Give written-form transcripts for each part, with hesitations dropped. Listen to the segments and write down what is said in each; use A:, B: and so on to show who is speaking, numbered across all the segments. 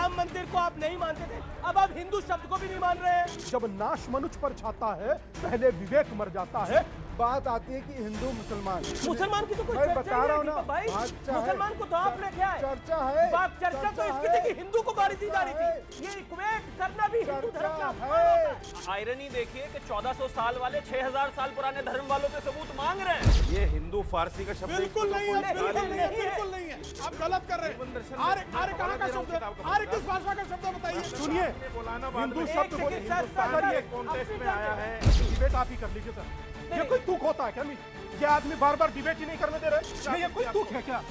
A: राम मंदिर को आप नहीं मानते थे, अब आप हिंदू शब्द को भी नहीं मान रहे हैं।
B: जब नाश मनुष्य पर छाता है, पहले विवेक मर जाता है। बात आती है कि हिंदू मुसलमान
A: मुसलमान की तो कोई
B: मैं
A: चर्चा
B: बता
A: ही
B: रहा हूं
A: नहीं
B: ना,
A: है भाई।
B: चर्चा है।
A: मुसलमान को तो आपने क्या है
B: चर्चा है,
A: चर्चा तो इसकी थी कि हिंदू को गाली दी जा रही थी। ये इक्वेट करना भी हिंदू धर्म का अपमान होता है।
C: आयरनी देखिए कि 1400 साल वाले 6000 साल पुराने धर्म वालों से सबूत मांग रहे हैं। ये हिंदू फारसी का शब्द
D: बिल्कुल नहीं है, बिल्कुल नहीं है, बिल्कुल नहीं है। आप गलत कर रहे हैं। आर्य कहाँ का शब्द है? आर्य किस भाषा का शब्द है बताइए?
B: सुनिए, हिंदू शब्द को
A: कॉन्टेस्ट
C: में आया है।
B: डिबेट आप ही कर लीजिए सर। ये कोई तुक होता है क्या? ये आदमी बार बार डिबेट ही नहीं करने दे रहे। ये कोई तुक है क्या?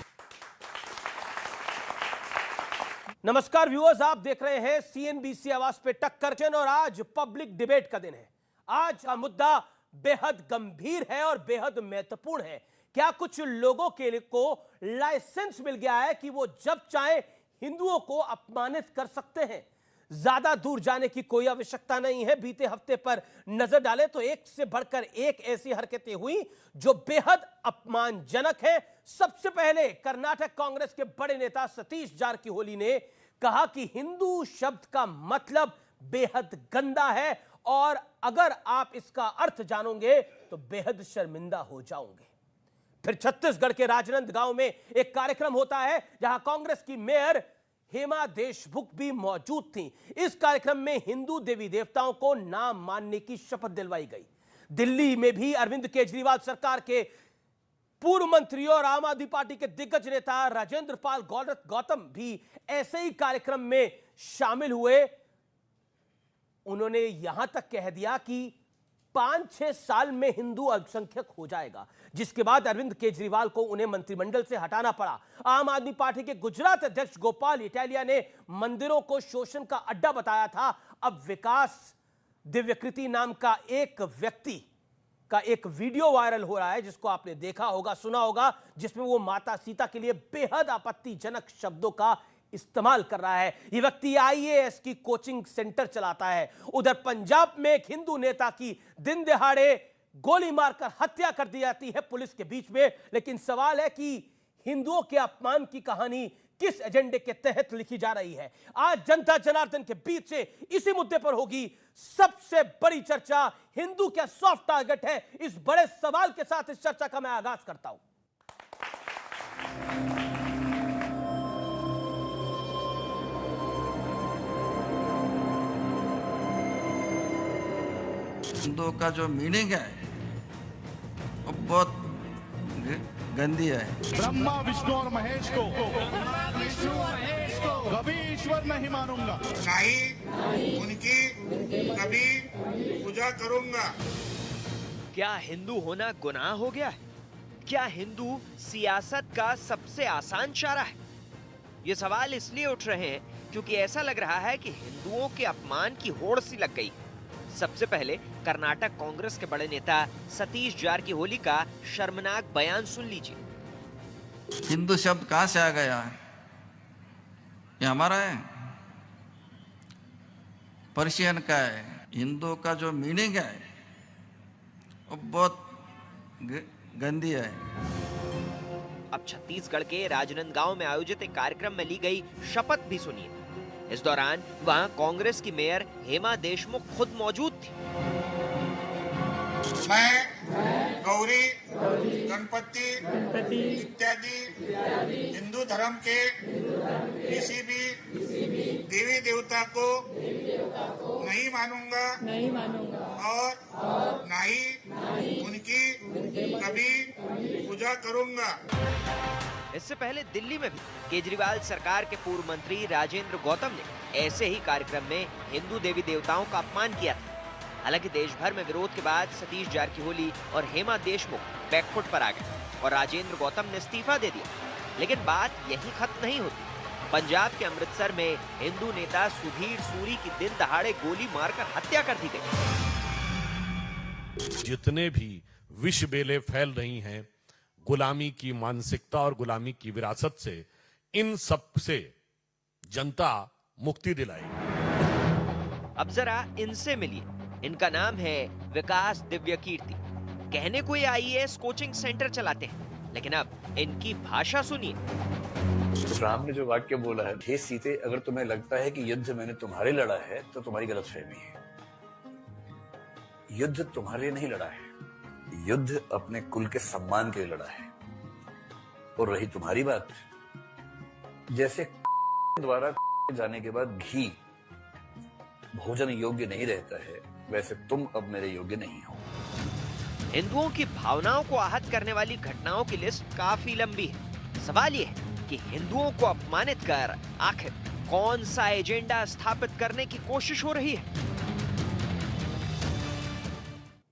A: नमस्कार व्यूअर्स, आप देख रहे हैं सीएनबीसी आवाज पे टक्कर और आज पब्लिक डिबेट का दिन है। आज का मुद्दा बेहद गंभीर है और बेहद महत्वपूर्ण है। क्या कुछ लोगों के लिए को लाइसेंस मिल गया है कि वो जब चाहे हिंदुओं को अपमानित कर सकते हैं? ज्यादा दूर जाने की कोई आवश्यकता नहीं है। बीते हफ्ते पर नजर डालें तो एक से बढ़कर एक ऐसी हरकतें हुई जो बेहद अपमानजनक है। सबसे पहले कर्नाटक कांग्रेस के बड़े नेता सतीश जारकिहोली ने कहा कि हिंदू शब्द का मतलब बेहद गंदा है और अगर आप इसका अर्थ जानोगे तो बेहद शर्मिंदा हो जाओगे। फिर छत्तीसगढ़ के राजनांदगांव में एक कार्यक्रम होता है जहां कांग्रेस की मेयर हेमा देशमुख भी मौजूद थी। इस कार्यक्रम में हिंदू देवी देवताओं को ना मानने की शपथ दिलवाई गई। दिल्ली में भी अरविंद केजरीवाल सरकार के पूर्व मंत्री और आम आदमी पार्टी के दिग्गज नेता राजेंद्र पाल गौतम भी ऐसे ही कार्यक्रम में शामिल हुए। उन्होंने यहां तक कह दिया कि 5-6 साल में हिंदू अल्पसंख्यक हो जाएगा, जिसके बाद अरविंद केजरीवाल को उन्हें मंत्रिमंडल से हटाना पड़ा। आम आदमी पार्टी के गुजरात अध्यक्ष गोपाल इटालिया ने मंदिरों को शोषण का अड्डा बताया था। अब विकास दिव्यकृति नाम का एक व्यक्ति का एक वीडियो वायरल हो रहा है जिसको आपने देखा होगा, सुना होगा, जिसमें वो माता सीता के लिए बेहद आपत्तिजनक शब्दों का इस्तेमाल कर रहा है। यह व्यक्ति आईएएस की कोचिंग सेंटर चलाता है। उधर पंजाब में एक हिंदू नेता की दिन दिहाड़े गोली मारकर हत्या कर दी जाती है पुलिस के बीच में। लेकिन सवाल है कि हिंदुओं के अपमान की कहानी किस एजेंडे के तहत लिखी जा रही है? आज जनता जनार्दन के बीच से इसी मुद्दे पर होगी सबसे बड़ी चर्चा। हिंदू क्या सॉफ्ट टारगेट है? इस बड़े सवाल के साथ इस चर्चा का मैं आगाज करता हूं।
E: हिंदू का जो मीनिंग है वो बहुत गंदी है।
D: ब्रह्मा विष्णु और महेश को कभी ईश्वर नहीं मानूंगा,
F: नहीं उनकी कभी पूजा करूंगा।
G: क्या हिंदू होना गुनाह हो गया है? क्या हिंदू सियासत का सबसे आसान चारा है? ये सवाल इसलिए उठ रहे हैं क्योंकि ऐसा लग रहा है कि हिंदुओं के अपमान की होड़ सी लग गई। सबसे पहले कर्नाटक कांग्रेस के बड़े नेता सतीश जारकिहोली का शर्मनाक बयान सुन लीजिए।
E: हिंदू शब्द कहाँ से आ गया है? ये हमारा है, पर्शियन का है। हिंदू का जो मीनिंग है वो बहुत गंदी है।
G: अब छत्तीसगढ़ के राजनांदगांव में आयोजित एक कार्यक्रम में ली गई शपथ भी सुनिए। इस दौरान वहां कांग्रेस की मेयर हेमा देशमुख खुद मौजूद थी।
F: मैं गौरी गणपति इत्यादि हिंदू धर्म के किसी भी देवी देवता को नहीं मानूंगा और ना ही उनकी कभी पूजा करूंगा।
G: इससे पहले दिल्ली में भी केजरीवाल सरकार के पूर्व मंत्री राजेंद्र गौतम ने ऐसे ही कार्यक्रम में हिंदू देवी देवताओं का अपमान किया था। हालांकि देश भर में विरोध के बाद सतीश जारकिहोली और हेमा देशमुख बैकफुट पर आ गए और राजेंद्र गौतम ने इस्तीफा दे दिया। लेकिन बात यही खत्म नहीं होती। पंजाब के अमृतसर में हिंदू नेता सुधीर सूरी की दिन दहाड़े गोली मारकर हत्या कर दी गई।
H: जितने भी विष बेले फैल रही हैं गुलामी की मानसिकता और गुलामी की विरासत से, इन सब से जनता मुक्ति दिलाएगी।
G: अब जरा इनसे मिलिए। इनका नाम है विकास दिव्यकीर्ति। कहने को ये आईएएस कोचिंग सेंटर चलाते हैं, लेकिन अब इनकी भाषा सुनिए।
I: राम ने जो वाक्य बोला है, हे सीते, अगर तुम्हें लगता है कि युद्ध मैंने तुम्हारे लड़ा है तो तुम्हारी गलतफहमी है। युद्ध तुम्हारे नहीं लड़ा है, युद्ध अपने कुल के सम्मान के लिए लड़ा है। और रही तुम्हारी बात, जैसे द्वारा जाने के बाद घी भोजन योग्य नहीं रहता है, वैसे तुम अब मेरे योग्य नहीं हो।
G: हिंदुओं की भावनाओं को आहत करने वाली घटनाओं की लिस्ट काफी लंबी है। सवाल ये है कि हिंदुओं को अपमानित कर आखिर कौन सा एजेंडा स्थापित करने की कोशिश हो रही है?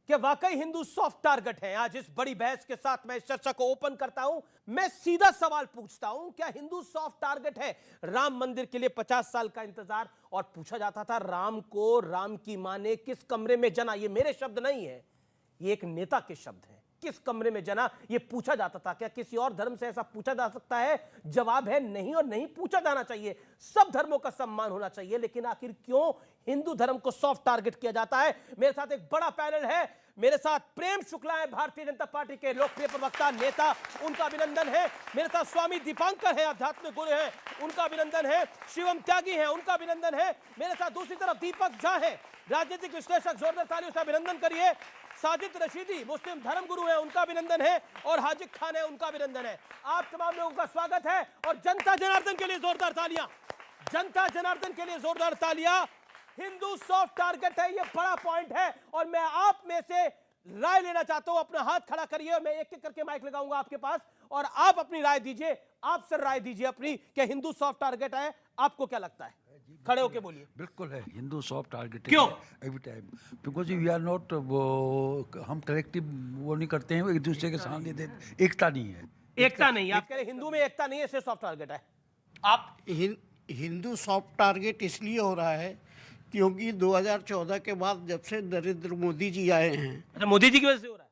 A: क्या वाकई हिंदू सॉफ्ट टारगेट हैं? आज इस बड़ी बहस के साथ मैं इस चर्चा को ओपन करता हूं। मैं सीधा सवाल पूछता हूं, क्या हिंदू सॉफ्ट टारगेट है? राम मंदिर के लिए 50 साल का इंतजार, और पूछा जाता था राम को राम की मां ने किस कमरे में जना। ये मेरे शब्द नहीं है, ये एक नेता के शब्द हैं। किस कमरे में जना ये पूछा जाता था। क्या किसी और धर्म से ऐसा पूछा जा सकता है? जवाब है नहीं, और नहीं पूछा जाना चाहिए। सब धर्मों का सम्मान होना चाहिए, लेकिन आखिर क्यों हिंदू धर्म को सॉफ्ट टारगेट किया जाता है? मेरे साथ एक बड़ा पैनल है। मेरे साथ प्रेम शुक्ला है, भारतीय जनता पार्टी के लोकप्रिय प्रवक्ता नेता, उनका अभिनंदन है। मेरे साथ स्वामी दीपांकर है, आध्यात्मिक गुरु हैं, उनका अभिनंदन है। शिवम त्यागी हैं, उनका अभिनंदन है। मेरे साथ दूसरी तरफ दीपक झा है, राजनीतिक विश्लेषक, जोरदार तालियों से अभिनंदन करिए। साजिद रशीदी मुस्लिम धर्म गुरु है, उनका अभिनंदन है। और हाजिक खान है, उनका अभिनंदन है। आप तमाम लोगों का स्वागत है, और जनता जनार्दन के लिए जोरदार तालियां। जनता जनार्दन के लिए जोरदार तालियां। हिंदू सॉफ्ट टारगेट है, ये बड़ा पॉइंट है, और मैं आप में से राय लेना चाहता हूं। अपना हाथ खड़ा करिए, और मैं एक एक करके माइक लगाऊंगा आपके पास, और आप अपनी राय दीजिए। आप सर राय दीजिए अपनी, कि हिंदू सॉफ्ट टारगेट है, आपको क्या लगता है? खड़े होके बोलिए।
J: बिल्कुल है, हिंदू सॉफ्ट टारगेट।
A: क्यों?
J: Every time, because we are not, हम कलेक्टिव वो नहीं करते हैं, एक दूसरे के सामने देते, एकता नहीं है।
A: एकता नहीं, आप कह रहे हिंदू में एकता नहीं है, इससे सॉफ्ट टारगेट है। आप
K: हिंदू सॉफ्ट टारगेट इसलिए हो रहा है क्योंकि 2014 के बाद जब से नरेंद्र मोदी जी आए हैं।
A: अच्छा, मोदी जी की वजह से हो रहा है?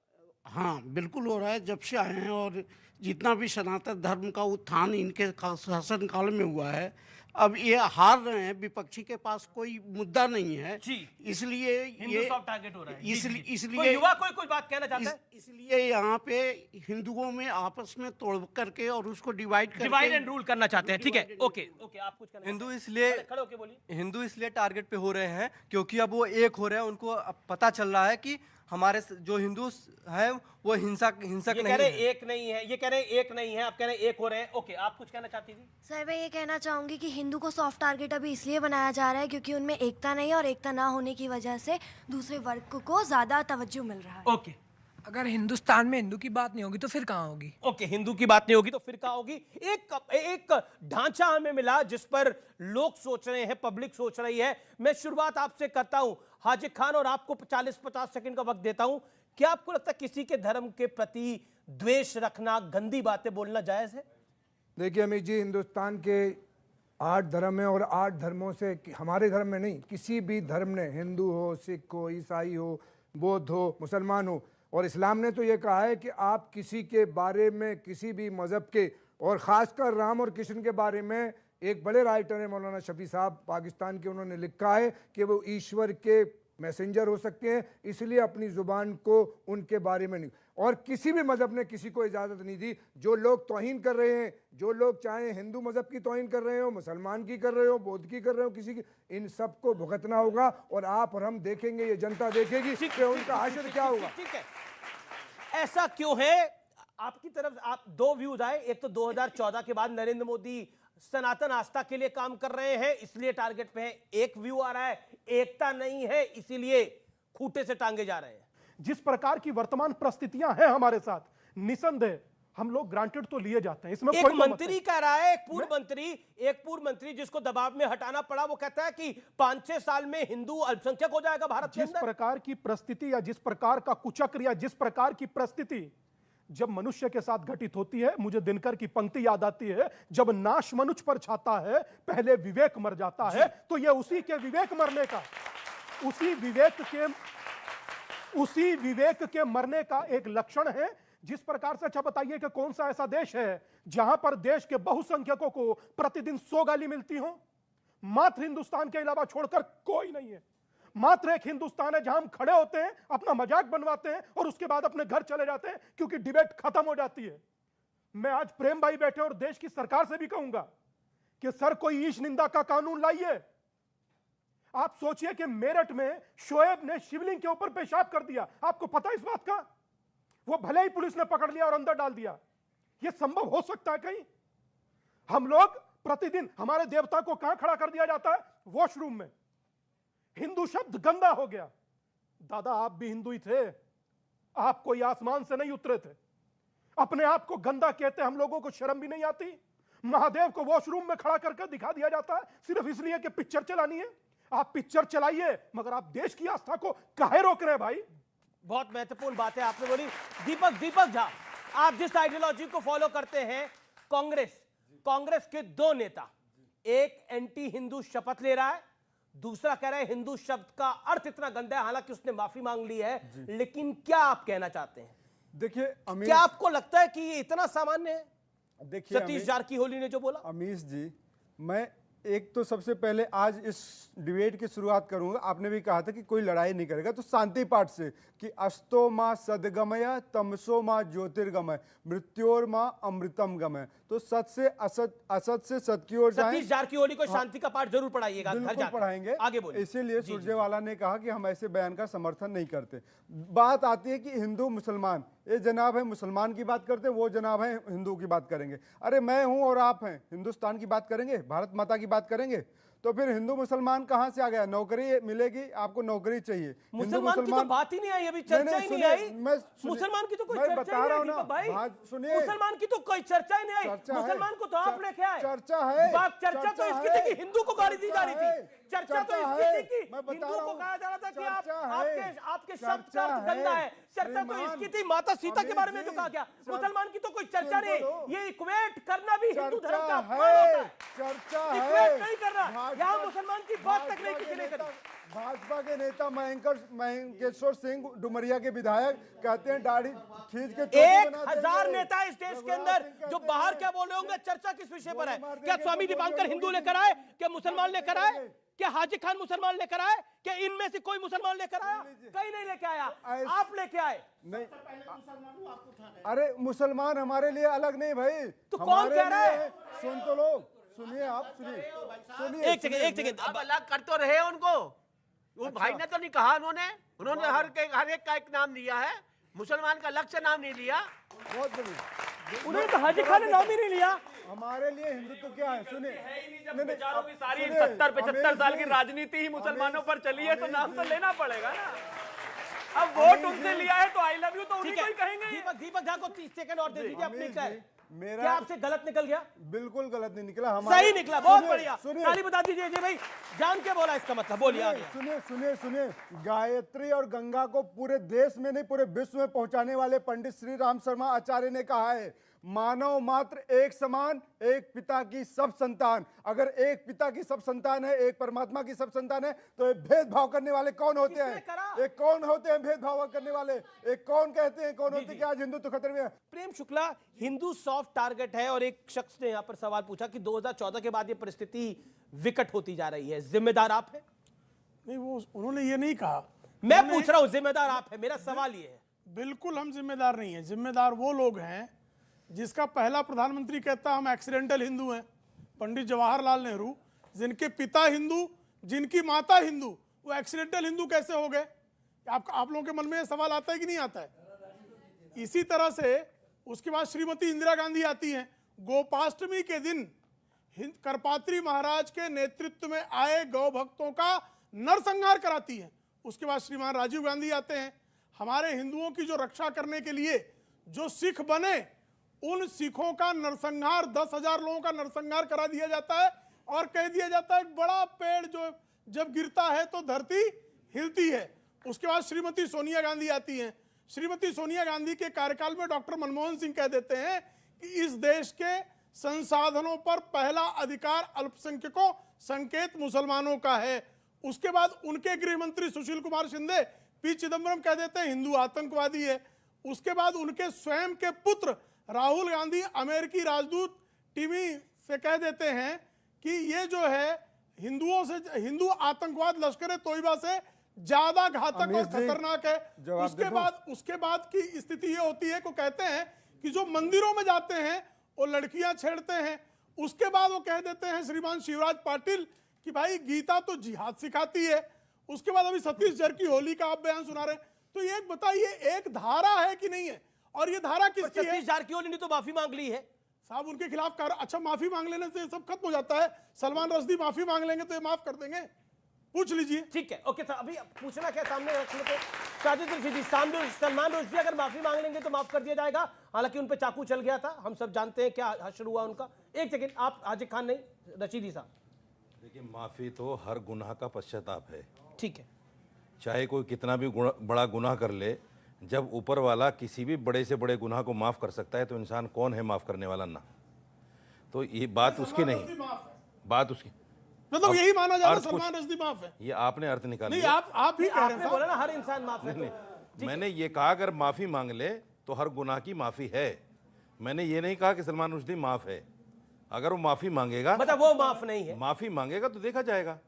K: हाँ, बिल्कुल हो रहा है, जब से आए हैं। और जितना भी सनातन धर्म का उत्थान इनके शासन काल में हुआ है, अब ये हार रहे हैं, विपक्षी के पास कोई मुद्दा नहीं है, इसलिए ये
A: सॉफ्ट टारगेट हो रहा है।
K: इसलिए
A: युवा कोई बात कहना चाहता है?
K: इसलिए यहाँ पे हिंदुओं में आपस में तोड़ करके और उसको डिवाइड
A: एंड रूल करना चाहते हैं। ठीक है, ओके ओके, आप कुछ कहना?
L: हिंदू इसलिए
A: खड़े होके बोलिए।
L: हिंदू इसलिए टारगेट पे हो रहे हैं क्योंकि अब वो एक हो रहे हैं। उनको अब पता चल रहा है कि हमारे जो हिंदू हैं वो हिंसक नहीं है।
A: एक नहीं है, ये कह रहे हैं एक नहीं है, आप कह रहे हैं एक हो रहे हैं। ओके, आप कुछ कहना चाहती थी?
M: सर, मैं ये कहना चाहूंगी कि हिंदू को सॉफ्ट टारगेट अभी इसलिए बनाया जा रहा है क्योंकि उनमें एकता नहीं है, और एकता ना होने की वजह से दूसरे वर्ग को ज्यादा तवज्जो मिल रहा है।
A: ओके,
N: अगर हिंदुस्तान में हिंदू की बात नहीं होगी तो फिर कहाँ होगी?
A: ओके, हिंदू की बात नहीं होगी तो फिर कहाँ होगी? एक ढांचा हमें मिला जिस पर लोग सोच रहे हैं, पब्लिक सोच रही है। मैं शुरुआत आपसे करता हूं, हाजिक खान, और आपको 40-50 सेकंड का वक्त देता हूं। क्या आपको लगता है किसी के धर्म के प्रति द्वेष रखना, गंदी बातें बोलना जायज है?
O: देखिए अमित जी, हिंदुस्तान के 8 धर्म है, और 8 धर्मों से हमारे धर्म में नहीं, किसी भी धर्म ने, हिंदू हो, सिख हो, ईसाई हो, बौद्ध हो, मुसलमान हो, और इस्लाम ने तो ये कहा है कि आप किसी के बारे में, किसी भी मज़हब के, और ख़ासकर राम और कृष्ण के बारे में, एक बड़े राइटर हैं मौलाना शफी साहब पाकिस्तान के, उन्होंने लिखा है कि वो ईश्वर के मैसेंजर हो सकते हैं, इसलिए अपनी ज़ुबान को उनके बारे में नहीं। और किसी भी मज़हब ने किसी को इजाज़त नहीं दी। जो लोग तौहीन कर रहे हैं, जो लोग चाहे हिंदू मज़हब की तौहीन कर रहे हो, मुसलमान की कर रहे हो, बौद्ध की कर रहे हो, किसी की, इन सबको भुगतना होगा। और आप और हम देखेंगे, ये जनता देखेगी कि उनका हश्र क्या होगा।
A: ठीक है, ऐसा क्यों है? आपकी तरफ आप 2 व्यूज आए। एक तो 2014 के बाद नरेंद्र मोदी सनातन आस्था के लिए काम कर रहे हैं, इसलिए टारगेट पे है। एक व्यू आ रहा है एकता नहीं है, इसीलिए खूंटे से टांगे जा रहे हैं।
B: जिस प्रकार की वर्तमान परिस्थितियां हैं हमारे साथ, निसंदेह हम लोग ग्रांटेड तो लिए जाते हैं। इसमें
A: एक मंत्री कह रहा है, एक पूर्व मंत्री जिसको दबाव में हटाना पड़ा, वो कहता है कि 5-6 साल में हिंदू अल्पसंख्यक हो जाएगा भारत के अंदर।
B: जिस प्रकार की परिस्थिति, या जिस प्रकार का कुचक्र, या जिस प्रकार की परिस्थिति जब मनुष्य के साथ घटित होती है, मुझे दिनकर की पंक्ति याद आती है, जब नाश मनुष्य पर छाता है, पहले विवेक मर जाता है। तो ये उसी के विवेक मरने का, उसी विवेक के मरने का एक लक्षण है। जिस प्रकार से, अच्छा बताइए कि कौन सा ऐसा देश है जहां पर देश के बहुसंख्यकों को प्रतिदिन 100 गाली मिलती हो? मात्र हिंदुस्तान के अलावा छोड़कर कोई नहीं है। मात्र एक हिंदुस्तान है जहां हम खड़े होते हैं, अपना मजाक बनवाते हैं, और उसके बाद अपने घर चले जाते हैं क्योंकि डिबेट खत्म हो जाती है। मैं आज प्रेम भाई बैठे और देश की सरकार से भी कहूंगा कि सर कोई ईश निंदा का कानून लाइए। आप सोचिए कि मेरठ में शोएब ने शिवलिंग के ऊपर पेशाब कर दिया, आपको पता है इस बात का? वो भले ही पुलिस ने पकड़ लिया और अंदर डाल दिया, यह संभव हो सकता है कहीं? हम लोग प्रतिदिन हमारे देवता को कहां खड़ा कर दिया जाता है? वॉशरूम में। हिंदू शब्द गंदा हो गया। दादा आप भी हिंदू ही थे, आप कोई आसमान से नहीं उतरे थे। अपने आप को गंदा कहते हम लोगों को शर्म भी नहीं आती? महादेव को वॉशरूम में खड़ा करके दिखा दिया जाता है सिर्फ इसलिए कि पिक्चर चलानी है। आप पिक्चर चलाइए, मगर आप देश की आस्था को काहे रोक रहे हैं भाई?
A: बहुत महत्वपूर्ण बात है आपने बोली। दीपक झा, आप जिस आइडियोलॉजी को फॉलो करते हैं, कांग्रेस के दो नेता, एक एंटी हिंदू शपथ ले रहा है, दूसरा कह रहा है हिंदू शब्द का अर्थ इतना गंदा है, हालांकि उसने माफी मांग ली है, लेकिन क्या आप कहना चाहते हैं?
P: देखिए,
A: क्या आपको लगता है कि ये इतना सामान्य है?
P: देखिए,
A: सतीश जारकीहोली ने जो बोला।
P: अमीश जी, मैं एक तो सबसे पहले आज इस डिबेट की शुरुआत करूंगा। आपने भी कहा था कि कोई लड़ाई नहीं करेगा, तो शांति पाठ से कि अस्तो माँ सदगमय तमसो माँ ज्योतिर्गमय मृत्योर माँ अमृतम गमय। तो सत से असत, असत से सत की ओर जाएं।
A: सतीश जारकीहोली को शांति का पाठ जरूर पढ़ाइएगा, घर जाकर
P: पढ़ाएंगे।
A: आगे बोलिए।
P: इसीलिए सुरजेवाला ने कहा कि हम ऐसे बयान का समर्थन नहीं करते। बात आती है कि हिंदू मुसलमान, ये जनाब है मुसलमान की बात करते, वो जनाब है हिंदू की बात करेंगे। अरे मैं हूं और आप हैं, हिंदुस्तान की बात करेंगे, भारत माता की बात करेंगे, तो फिर हिंदू मुसलमान कहां से आ गया? नौकरी मिलेगी, आपको नौकरी चाहिए।
A: मुसलमान की तो बात ही नहीं आई, अभी चर्चा ही नहीं आई। मुसलमान की तो कोई चर्चा
P: बता रहा हूं ना
A: भाई,
P: सुनिए,
A: मुसलमान की तो कोई चर्चा ही नहीं आई। मुसलमान को तो आप लेके आए।
P: चर्चा है,
A: बात चर्चा तो इसकी थी कि हिंदू को गाली दी जा रही थी। चर्चा तो इसकी थी कि हिंदू को कहा जा रहा था कि आपके शब्द का अर्थ गंदा है। चर्चा तो इसकी थी माता सीता के बारे में जो कहा गया। मुसलमान की तो कोई चर्चा नहीं। ये इक्वेट करना भी हिंदू धर्म का अपमान होता है।
P: चर्चा
A: इक्वेट नहीं करना, यहाँ मुसलमान की बात तक नहीं किसी ने करी।
P: भाजपा के नेता महेंकेश्वर सिंह डुमरिया के विधायक कहते हैं दाढ़ी खींच के
A: 1000 नेता इस देश के अंदर जो बाहर क्या बोल रहे होंगे, चर्चा किस विषय पर है? क्या स्वामी दीपांकर हिंदू लेकर आए? क्या मुसलमान लेकर आए? क्या हाजी खान मुसलमान लेकर आए? क्या इनमें से कोई मुसलमान लेकर आया? कहीं नहीं लेके आया, आप लेके आए।
P: नहीं, अरे मुसलमान हमारे लिए अलग नहीं भाई,
A: तो कौन कह रहा है?
P: सुन तो लो, सुनिए आप, सुनिए
A: एक सेकंड
K: अब अलग कर तो रहे उनको। वो भाई ने तो नहीं कहा, उन्होंने हर एक का एक नाम दिया है, मुसलमान का अलग से नाम नहीं लिया।
P: बहुत बढ़िया,
A: उन्होंने तो हाजी खान ने नाम ही नहीं लिया।
P: हमारे लिए हिंदुत्व क्या है? सुनिए,
C: बेचारों की सारी 70-75 साल की राजनीति ही मुसलमानों पर चली है, तो नाम तो लेना पड़ेगा ना। अब वोट उनसे लिया है तो आई लव यू तो उन्हीं को ही कहेंगे।
A: दीपक झा को 30 सेकंड और दे दीजिए अपनी क्या
P: मेरा
A: आपसे गलत निकल गया?
P: बिल्कुल गलत नहीं निकला,
A: सही निकला, बहुत बढ़िया। ताली बता दीजिए जी भाई, जान के बोला इसका मतलब, बोलिए आगे।
P: सुनिए, गायत्री और गंगा को पूरे देश में नहीं पूरे विश्व में पहुंचाने वाले पंडित श्री राम शर्मा आचार्य ने कहा है, मानव मात्र एक समान, एक पिता की सब संतान। अगर एक पिता की सब संतान है, एक परमात्मा की सब संतान है, तो ये भेदभाव करने वाले कौन होते हैं? एक कौन होते हैं भेदभाव करने वाले? एक कौन कहते हैं कौन होते हैं कि आज हिंदू तो खतरे में है?
A: प्रेम शुक्ला, हिंदू सॉफ्ट टारगेट है, और एक शख्स ने यहां पर सवाल पूछा कि 2014 के बाद ये परिस्थिति विकट होती जा रही है, जिम्मेदार आप हैं?
D: नहीं, वो उन्होंने ये नहीं कहा।
A: मैं पूछ रहा हूं, जिम्मेदार आप हैं, मेरा सवाल ये है।
D: बिल्कुल हम जिम्मेदार नहीं है। जिम्मेदार वो लोग हैं जिसका पहला प्रधानमंत्री कहता हम एक्सीडेंटल हिंदू हैं, पंडित जवाहरलाल नेहरू, जिनके पिता हिंदू, जिनकी माता हिंदू, वो एक्सीडेंटल हिंदू कैसे हो गए? आप लोगों के मन में ये सवाल आता है कि नहीं आता है? इसी तरह से उसके बाद श्रीमती इंदिरा गांधी आती हैं, गोपाष्टमी के दिन करपात्री महाराज के नेतृत्व में आए गौ भक्तों का नरसंहार कराती हैं। उसके बाद श्रीमान राजीव गांधी आते हैं, हमारे हिंदुओं की जो रक्षा करने के लिए जो सिख बने, उन सिखों का नरसंहार, 10,000 लोगों का नरसंहार करा दिया जाता है और कह दिया जाता है बड़ा पेड़ जो जब गिरता है तो धरती हिलती है। उसके बाद श्रीमती सोनिया गांधी आती हैं। श्रीमती सोनिया गांधी के कार्यकाल में डॉक्टर मनमोहन सिंह कह देते हैं कि इस देश के संसाधनों पर पहला अधिकार अल्पसंख्यकों, संकेत मुसलमानों का है। उसके बाद उनके गृह मंत्री सुशील कुमार शिंदे, पी चिदम्बरम कह देते हैं हिंदू आतंकवादी है। उसके बाद उनके स्वयं के पुत्र राहुल गांधी अमेरिकी राजदूत टिमी से कह देते हैं कि ये जो है हिंदुओं से, हिंदू आतंकवाद लश्कर तोयबा से ज्यादा घातक और खतरनाक है। उसके बाद की स्थिति ये होती है को कहते हैं कि जो मंदिरों में जाते हैं वो लड़कियां छेड़ते हैं, उसके बाद वो कह देते हैं श्रीमान शिवराज पाटिल कि भाई गीता तो जिहाद सिखाती है, उसके बाद अभी सतीश जारकिहोली का आप बयान सुना रहे हैं। तो ये बताइए, एक धारा है कि नहीं है, और ये धारा किसकी है?
A: सतीश जारकिहोली ने तो माफी मांग ली है
D: साहब, उनके खिलाफ अच्छा, माफी मांग लेने से सब खत्म हो जाता है? सलमान रश्दी माफी मांग लेंगे तो ये माफ कर देंगे? पूछ लीजिए।
A: ठीक है, ओके। अभी पूछना क्या सामने रखने को साजिद रशीदी, सलमान रुश्दी अगर माफी मांग लेंगे तो माफ कर दिया जाएगा। हालांकि उन पे चाकू चल गया था, हम सब जानते हैं क्या हश्र हुआ उनका। एक सेकंड, आप हाजिर खान नहीं, रशीदी साहब।
Q: देखिए, माफी तो हर गुनाह का पश्चाताप है।
A: ठीक है,
Q: चाहे कोई कितना भी बड़ा गुनाह कर ले, जब ऊपर वाला किसी भी बड़े से बड़े गुनाह को माफ कर सकता है तो इंसान कौन है माफ करने वाला ना? तो ये बात उसकी नहीं, बात उसकी,
D: मतलब यही माना जा रहा है सलमान रश्दी माफ है?
Q: ये आपने अर्थ निकाल
D: नहीं,
Q: लिया।
D: आप ही कह रहे
A: आपने बोला ना हर इंसान माफ है।
Q: नहीं, मैंने ये कहा अगर माफी मांग ले तो हर गुनाह की माफी है। मैंने ये नहीं कहा कि सलमान रुश्दी माफ है। अगर वो माफी मांगेगा,
A: मतलब वो माफ नहीं है,
Q: माफी मांगेगा तो देखा जाएगा।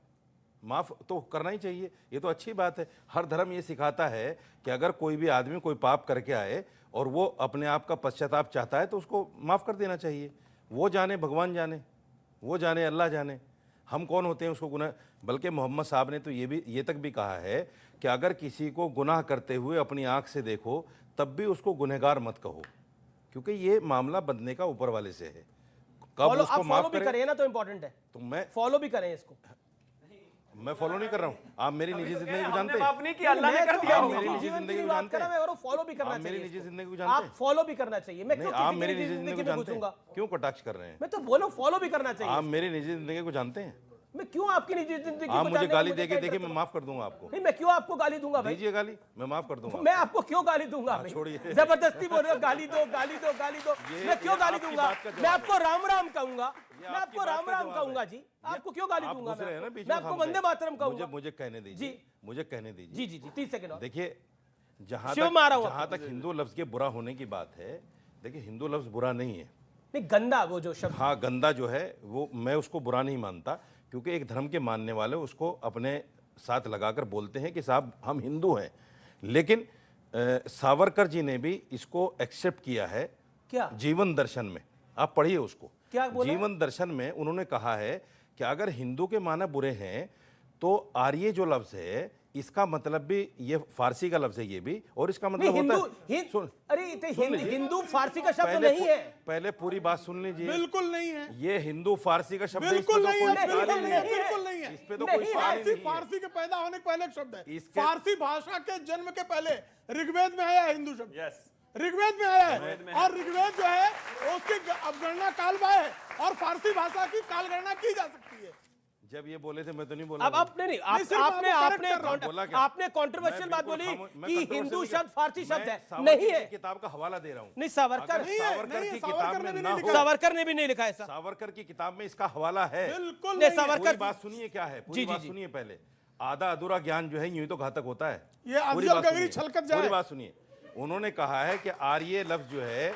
Q: माफ तो करना ही चाहिए, ये तो अच्छी बात है। हर धर्म ये सिखाता है कि अगर कोई भी आदमी कोई पाप करके आए और वो अपने आप का पश्चाताप चाहता है तो उसको माफ कर देना चाहिए। वो जाने, भगवान जाने, वो जाने, अल्लाह जाने, हम कौन होते हैं उसको गुनाह। बल्कि मोहम्मद साहब ने तो ये तक भी कहा है कि अगर किसी को गुनाह करते हुए अपनी आंख से देखो तब भी उसको गुनहगार मत कहो, क्योंकि ये मामला बंदने का ऊपर वाले से है। कब उसको माफ
A: भी करें ना तो इम्पोर्टेंट है,
Q: तो मैं
A: फॉलो भी करें इसको।
Q: मैं फॉलो नहीं कर रहा हूँ। आप मेरी निजी जिंदगी को जानते हैं,
C: माफ नहीं किया, अल्लाह ने कर दिया।
Q: आप मेरी निजी जिंदगी को जानते हैं,
A: और फॉलो भी करना चाहिए।
Q: मेरी निजी जिंदगी को जानते
A: आप
Q: हैं,
A: फॉलो भी करना चाहिए। मैं
Q: नहीं,
A: क्यों
Q: आप
A: किसी
Q: मेरी
A: की
Q: निजी जिंदगी को
A: में
Q: जानते हैं,
A: घुसूंगा?
Q: क्यों कटाक्ष कर रहे हैं?
A: मैं तो बोलो फॉलो भी करना चाहिए।
Q: आप मेरी निजी जिंदगी को जानते हैं,
A: मैं क्यों आपकी निजी जिंदगी
Q: आप
A: को
Q: मुझे
A: जानने
Q: गाली
A: में
Q: देके
A: मुझे
Q: देखिए,
A: क्या
Q: मैं माफ कर दूंगा आपको।
A: नहीं, मैं क्यों आपको गाली दूंगा भाई?
Q: दीजिए गाली, मैं माफ कर दूंगा।
A: मैं आपको क्यों गाली दूंगा भाई?
Q: छोड़िए,
A: जबरदस्ती बोल रहे हो गाली दो, गाली दो, गाली दो। मैं क्यों गाली
Q: आपकी
A: दूंगा?
Q: बात का जवाब
A: मैं आपको राम राम कहूंगा, मैं
Q: आपकी
A: आपको
Q: बात
A: राम
Q: का
A: राम
Q: जवाब
A: कहूंगा
Q: है।
A: जी। आपको क्यों गाली
Q: आप
A: दूंगा?
Q: घुस रहे हैं ना बीच
A: मैं
Q: में,
A: आपको
Q: सामने।
A: वंदे मातरम कहूंगा।
Q: मुझे कहने दीजिए
A: जी,
Q: मुझे कहने दीजिए।
A: जी जी जी, 30 सेकंड और।
Q: देखिए, जहां तक हिंदू लफ्ज के बुरा होने की बात है, देखिए हिंदू लफ्ज बुरा नहीं है।
A: नहीं, गंदा वो जो शब्द,
Q: हाँ, गंदा जो है वो मैं उसको बुरा नहीं मानता, क्योंकि एक धर्म के मानने वाले उसको अपने साथ लगाकर बोलते हैं कि साहब हम हिंदू हैं। लेकिन सावरकर जी ने भी इसको एक्सेप्ट किया है।
A: क्या?
Q: जीवन दर्शन में आप पढ़िए उसको।
A: क्या बोला?
Q: जीवन दर्शन में उन्होंने कहा है कि अगर हिंदू के माना बुरे हैं तो आर्य जो लफ्ज है इसका मतलब भी ये फारसी का लफ्ज है ये भी, और इसका मतलब होता है
A: अरे हिंदू फारसी का शब्द नहीं है।
Q: पहले पूरी बात सुन लीजिए।
D: बिल्कुल नहीं है,
Q: ये हिंदू फारसी का शब्द है,
D: बिल्कुल नहीं है,
Q: बिल्कुल
D: नहीं है।
Q: इस पे तो कोई सवाल ही नहीं है।
D: फारसी के पैदा होने के पहले एक शब्द है। फारसी भाषा के जन्म के पहले ऋग्वेद में आया हिंदू शब्द। ऋग्वेद में आया है, और ऋग्वेद जो है उसकी अवगणना कालबा है, और फारसी भाषा की कालगणना की जा सकती है।
Q: जब ये बोले थे मैं तो नहीं बोला।
A: अब आपने नहीं, आपने कंट्रोवर्शियल बात बोली कि हिंदू शब्द फारसी शब्द है, नहीं है।
Q: किताब का हवाला दे रहा हूँ।
A: नहीं, सावरकर
Q: की किताब में ना हो,
A: सावरकर ने भी नहीं लिखा ऐसा।
Q: सावरकर की किताब में इसका हवाला है।
D: बिल्कुल
A: नहीं, सावरकर
Q: बात सुनिए क्या है, पूरी बात सुनिए पहले। आधा अधूरा ज्ञान जो है यूं तो घातक होता है।
D: ये अफजल गगरी छलकत जाए।
Q: पूरी बात सुनिए। उन्होंने कहा है कि आर्य लफ्ज जो है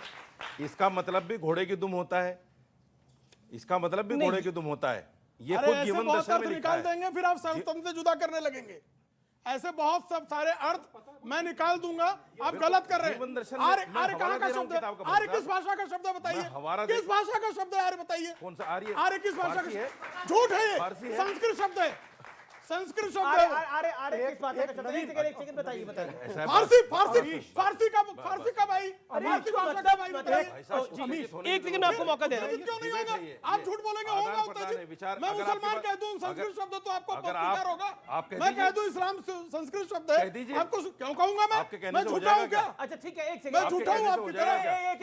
Q: इसका मतलब भी घोड़े की दुम होता है, इसका मतलब भी घोड़े की दुम होता है। ये खुद जीवन दर्शन में लिखा
D: निकाल
Q: है।
D: देंगे, फिर आप सर्वतम से जुदा करने लगेंगे। ऐसे बहुत सब सारे अर्थ मैं निकाल दूंगा, आप गलत कर रहे हैं। आर्य कहाँ का शब्द है? आर्य किस भाषा का शब्द है बताइए? किस भाषा का शब्द है आर्य बताइए?
Q: कौन सा आर्य?
D: आर्य किस भाषा का? झूठ है ये, संस्कृत शब्द है, संस्कृत शब्द है।
A: अरे किस भाषा का शब्द है? एक सेकंड बताइए।
D: फारसी का भाई, फारसी भाषा का भाई बताइए।
A: एक सेकंड में आपको मौका दे रहा हूं।
D: क्यों नहीं होगा? आप झूठ बोलेंगे होगा उत्तेजित। मैं मुसलमान कह दूं संस्कृत शब्द तो आपको स्वीकार होगा। मैं कह दूं इस्लाम संस्कृत शब्द है, आपको क्यों कहूंगा मैं? मैं झूठा हूं क्या?
A: अच्छा ठीक है, एक सेकंड।
D: मैं झूठा हूं आपकी तरह?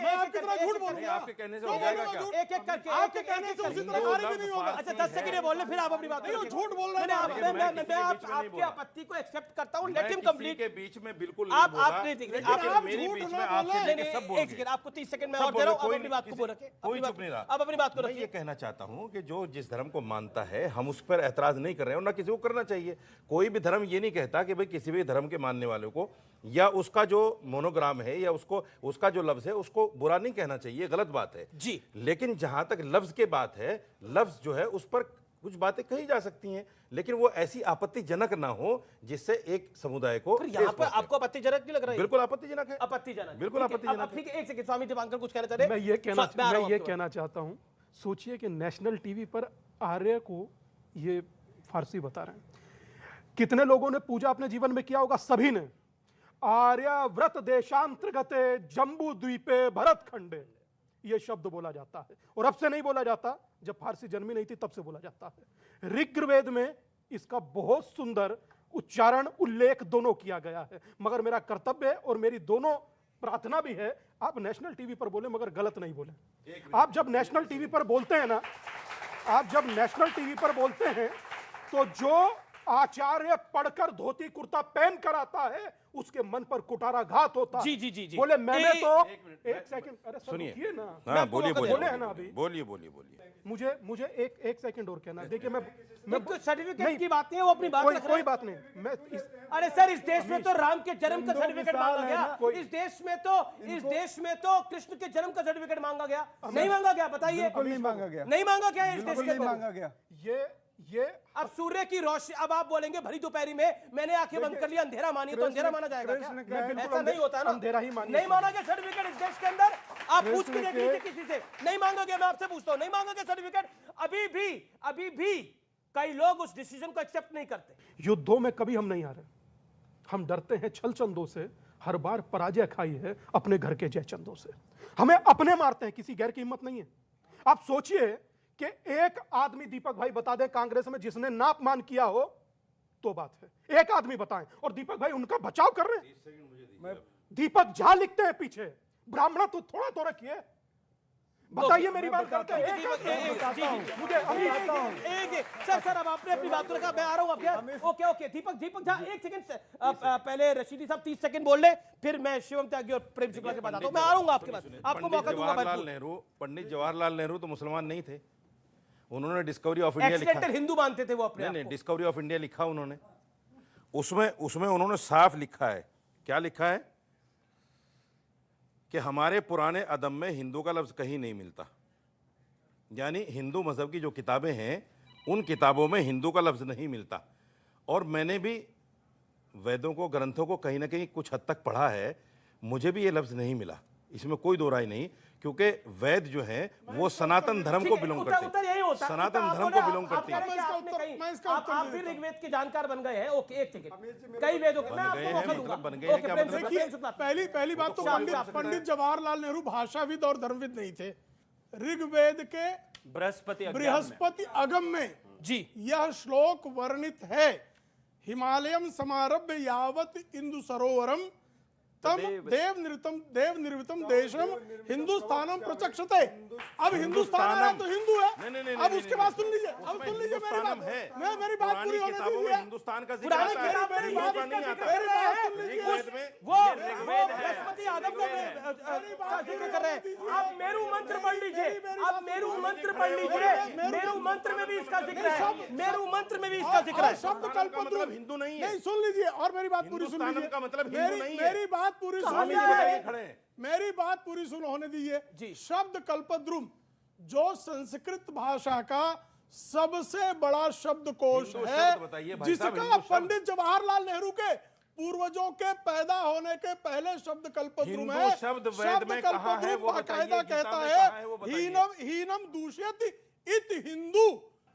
D: मैं आपकी तरह झूठ बोलूंगा?
Q: आपके कहने से हो जाएगा क्या?
A: एक एक करके,
D: आपके कहने से उसी तरह आर्य भी नहीं होगा।
A: अच्छा 10 सेकंड बोल ले, फिर आप अपनी बात
D: नहीं, झूठ बोल रहे हैं।
A: मैं आपकी आपत्ति को एक्सेप्ट करता हूं, लेट हिम कंप्लीट।
Q: के बीच में बिल्कुल
A: आप
Q: नहीं बोला,
A: नहीं
Q: लेकिन मेरी बीच में आपसे लेके सब बोल
A: एक सेकंड, आपको 30 सेकंड में और दे रहा हूं, आप अपनी बात को बोल रखे।
Q: कोई चुप नहीं रहा।
A: अब अपनी बात को
Q: मैं
A: रखिए।
Q: ये कहना चाहता हूं कि जो जिस धर्म को मानता है हम उस पर एतराज नहीं कर रहे हैं, और ना किसी को करना चाहिए। कोई भी धर्म ये नहीं कहता कि भाई किसी भी धर्म के मानने वाले को या उसका जो मोनोग्राम है या उसका जो लफ्ज है उसको बुरा नहीं कहना चाहिए, गलत बात है
A: जी।
Q: लेकिन जहां तक लफ्ज के बात है, लफ्ज जो है उस पर कुछ बातें कही जा सकती हैं, लेकिन वो ऐसी आपत्तिजनक ना हो जिससे एक समुदाय को
A: फिर यहाँ पर आपको आपत्तिजनक नहीं लग रहा है?
Q: बिल्कुल आपत्तिजनक है,
A: आपत्तिजनक,
Q: बिल्कुल
A: ठीक है।
Q: आपत्तिजनक
A: अब
Q: है।
A: ठीक है, एक सेकंड, स्वामी दीपांकर कुछ कहना चाह रहे हैं?
B: मैं ये
A: आपके
B: कहना चाहता हूं, सोचिए कि नेशनल टीवी पर आर्य को ये फारसी बता रहे हैं। कितने लोगों ने पूजा अपने जीवन में किया होगा? सभी ने। आर्यव्रत देशांतर्गते जम्बू द्वीपे भरत खंडे, ये शब्द बोला जाता है, और अब से नहीं बोला जाता, जब फारसी जन्मी नहीं थी तब से बोला जाता है। ऋग्वेद में इसका बहुत सुंदर उच्चारण उल्लेख दोनों किया गया है। मगर मेरा कर्तव्य है और मेरी दोनों प्रार्थना भी है, आप नेशनल टीवी पर बोले मगर गलत नहीं बोले। आप जब नेशनल टीवी पर बोलते हैं ना, आप जब नेशनल टीवी पर बोलते हैं तो जो आचार्य पढ़कर धोती कुर्ता पहन कर आता है उसके मन पर कुठाराघात होता है।
A: जी जी जी जी।
B: बोले मैंने तो एक सेकंड, अरे
Q: सुनिए
B: ना,
Q: हाँ, बोलिए
B: बोले है ना अभी,
Q: बोलिए
B: मुझे एक सेकंड और कहना है। देखिए मैं
A: सर्टिफिकेट की बात नहीं है, वो अपनी बात रख रहे
B: कोई
A: हैं।
B: बात नहीं।
A: अरे सर, इस देश में तो राम के जन्म का सर्टिफिकेट मांगा गया, इस देश में तो कृष्ण के जन्म का सर्टिफिकेट मांगा गया, नहीं मांगा गया? बताइए,
P: नहीं मांगा गया,
A: नहीं मांगा गया इस देश के
P: मांगा गया।
B: ये
A: अब सूर्य की रोशनी, अब आप बोलेंगे भरी दोपहरी में मैंने आंखें बंद कर लिया, अंधेरा मानिए तो अंधेरा माना जाएगा क्या? ऐसा नहीं होता ना,
B: अंधेरा ही मानिए।
A: नहीं माना गया सर्टिफिकेट इस देश के अंदर। आप पूछ के देख लीजिए किसी से, नहीं मांगा गया। मैं आपसे पूछता हूं, नहीं मांगा गया सर्टिफिकेट? अभी भी कई लोग उस डिसीजन को एक्सेप्ट नहीं करते।
B: युद्धों में कभी हम नहीं हारे, हम डरते हैं छल चंदों से। हर बार पराजय खाई है अपने घर के जयचंदों से। हमें अपने मारते हैं, किसी गैर की हिम्मत नहीं है। आप सोचिए कि एक आदमी, दीपक भाई बता दें कांग्रेस में जिसने नापमान किया हो तो बात है, एक आदमी बताएं। और दीपक भाई उनका बचाव कर रहे हैं। दीपक झा लिखते हैं पीछे, ब्राह्मण तो थोड़ा तो रखिए। बताइए मेरी बात करते हैं।
A: सर अब आपने अपनी बात रखा, मैं आ रहा हूं आपके। ओके दीपक झा, एक सेकंड पहले रशीदी साहब 30 सेकंड बोल ले, फिर मैं शिवम त्यागी और प्रेम शुक्ला के बाद आता हूं। मैं आ रहा हूं आपके पास, आपको मौका दूंगा।
Q: पंडित जवाहरलाल नेहरू तो मुसलमान नहीं थे, उन्होंने डिस्कवरी ऑफ इंडिया लिखा।
A: एक्सीडेंटल हिंदू मानते थे वो अपने
Q: नहीं, डिस्कवरी ऑफ इंडिया लिखा उन्होंने। उसमें उन्होंने साफ लिखा है, क्या लिखा है कि हमारे पुराने अदब में हिंदू का लफ्ज कहीं नहीं मिलता। यानी हिंदू मजहब की जो किताबें हैं उन किताबों में हिंदू का लफ्ज नहीं मिलता। और मैंने भी वेदों को, ग्रंथों को कहीं ना कहीं कुछ हद तक पढ़ा है, मुझे भी ये लफ्ज नहीं मिला, इसमें कोई दो राय नहीं, क्योंकि वेद जो है वो सनातन धर्म को बिलोंग करते हैं, सनातन धर्म को बिलोंग करते हैं।
A: आप भी ऋग्वेद के जानकार बन गए हैं। ओके, एक सेकंड, कई वेदों को मैं आपको मौका दूंगा।
Q: बन गए हैं क्या मतलब?
D: पहली बात तो पंडित जवाहरलाल नेहरू भाषाविद और धर्मविद नहीं थे। ऋग्वेद के बृहस्पति अगम में
A: जी
D: यह श्लोक वर्णित है, हिमालयम समारभ्य यावत इंदु सरोवरम तम देव निर्मितम देशम हिंदुस्तानम प्रचक्षते। अब हिंदुस्तान आया तो हिंदू है। अब उसके बाद सुन लीजिए, मेरी बात पूरी होने दीजिए।
Q: हिंदुस्तान का
A: जिक्र आता है,
D: मेरी बात नहीं आता।
A: वो बृहस्पति आदम का जिक्र कर रहे हैं। आप मेरू मंत्र पढ़ लीजिए, आप मेरू मंत्र पढ़ लीजिए, मेरू मंत्र में भी इसका जिक्र है, मेरू मंत्र में भी इसका जिक्र है।
D: शब्द कल्पद्रुम
Q: हिंदू नहीं है।
D: नहीं, सुन लीजिए और मेरी बात पूरी सुन लीजिए।
Q: का मतलब हिंदू नहीं है।
D: मेरी बात पूरी सुन लीजिए, मेरी बात पूरी सुन होने दीजिए। शब्द कल्पद्रुम जो संस्कृत भाषा का सबसे बड़ा शब्दकोश है, जिसका पंडित जवाहरलाल नेहरू के पूर्वजों के पैदा होने के पहले शब्द कल्पद्रुम है।
Q: शब्द वेद में कहाँ है वो
D: बाकायदा कहता है हीनम दूषयति इति हिंदू।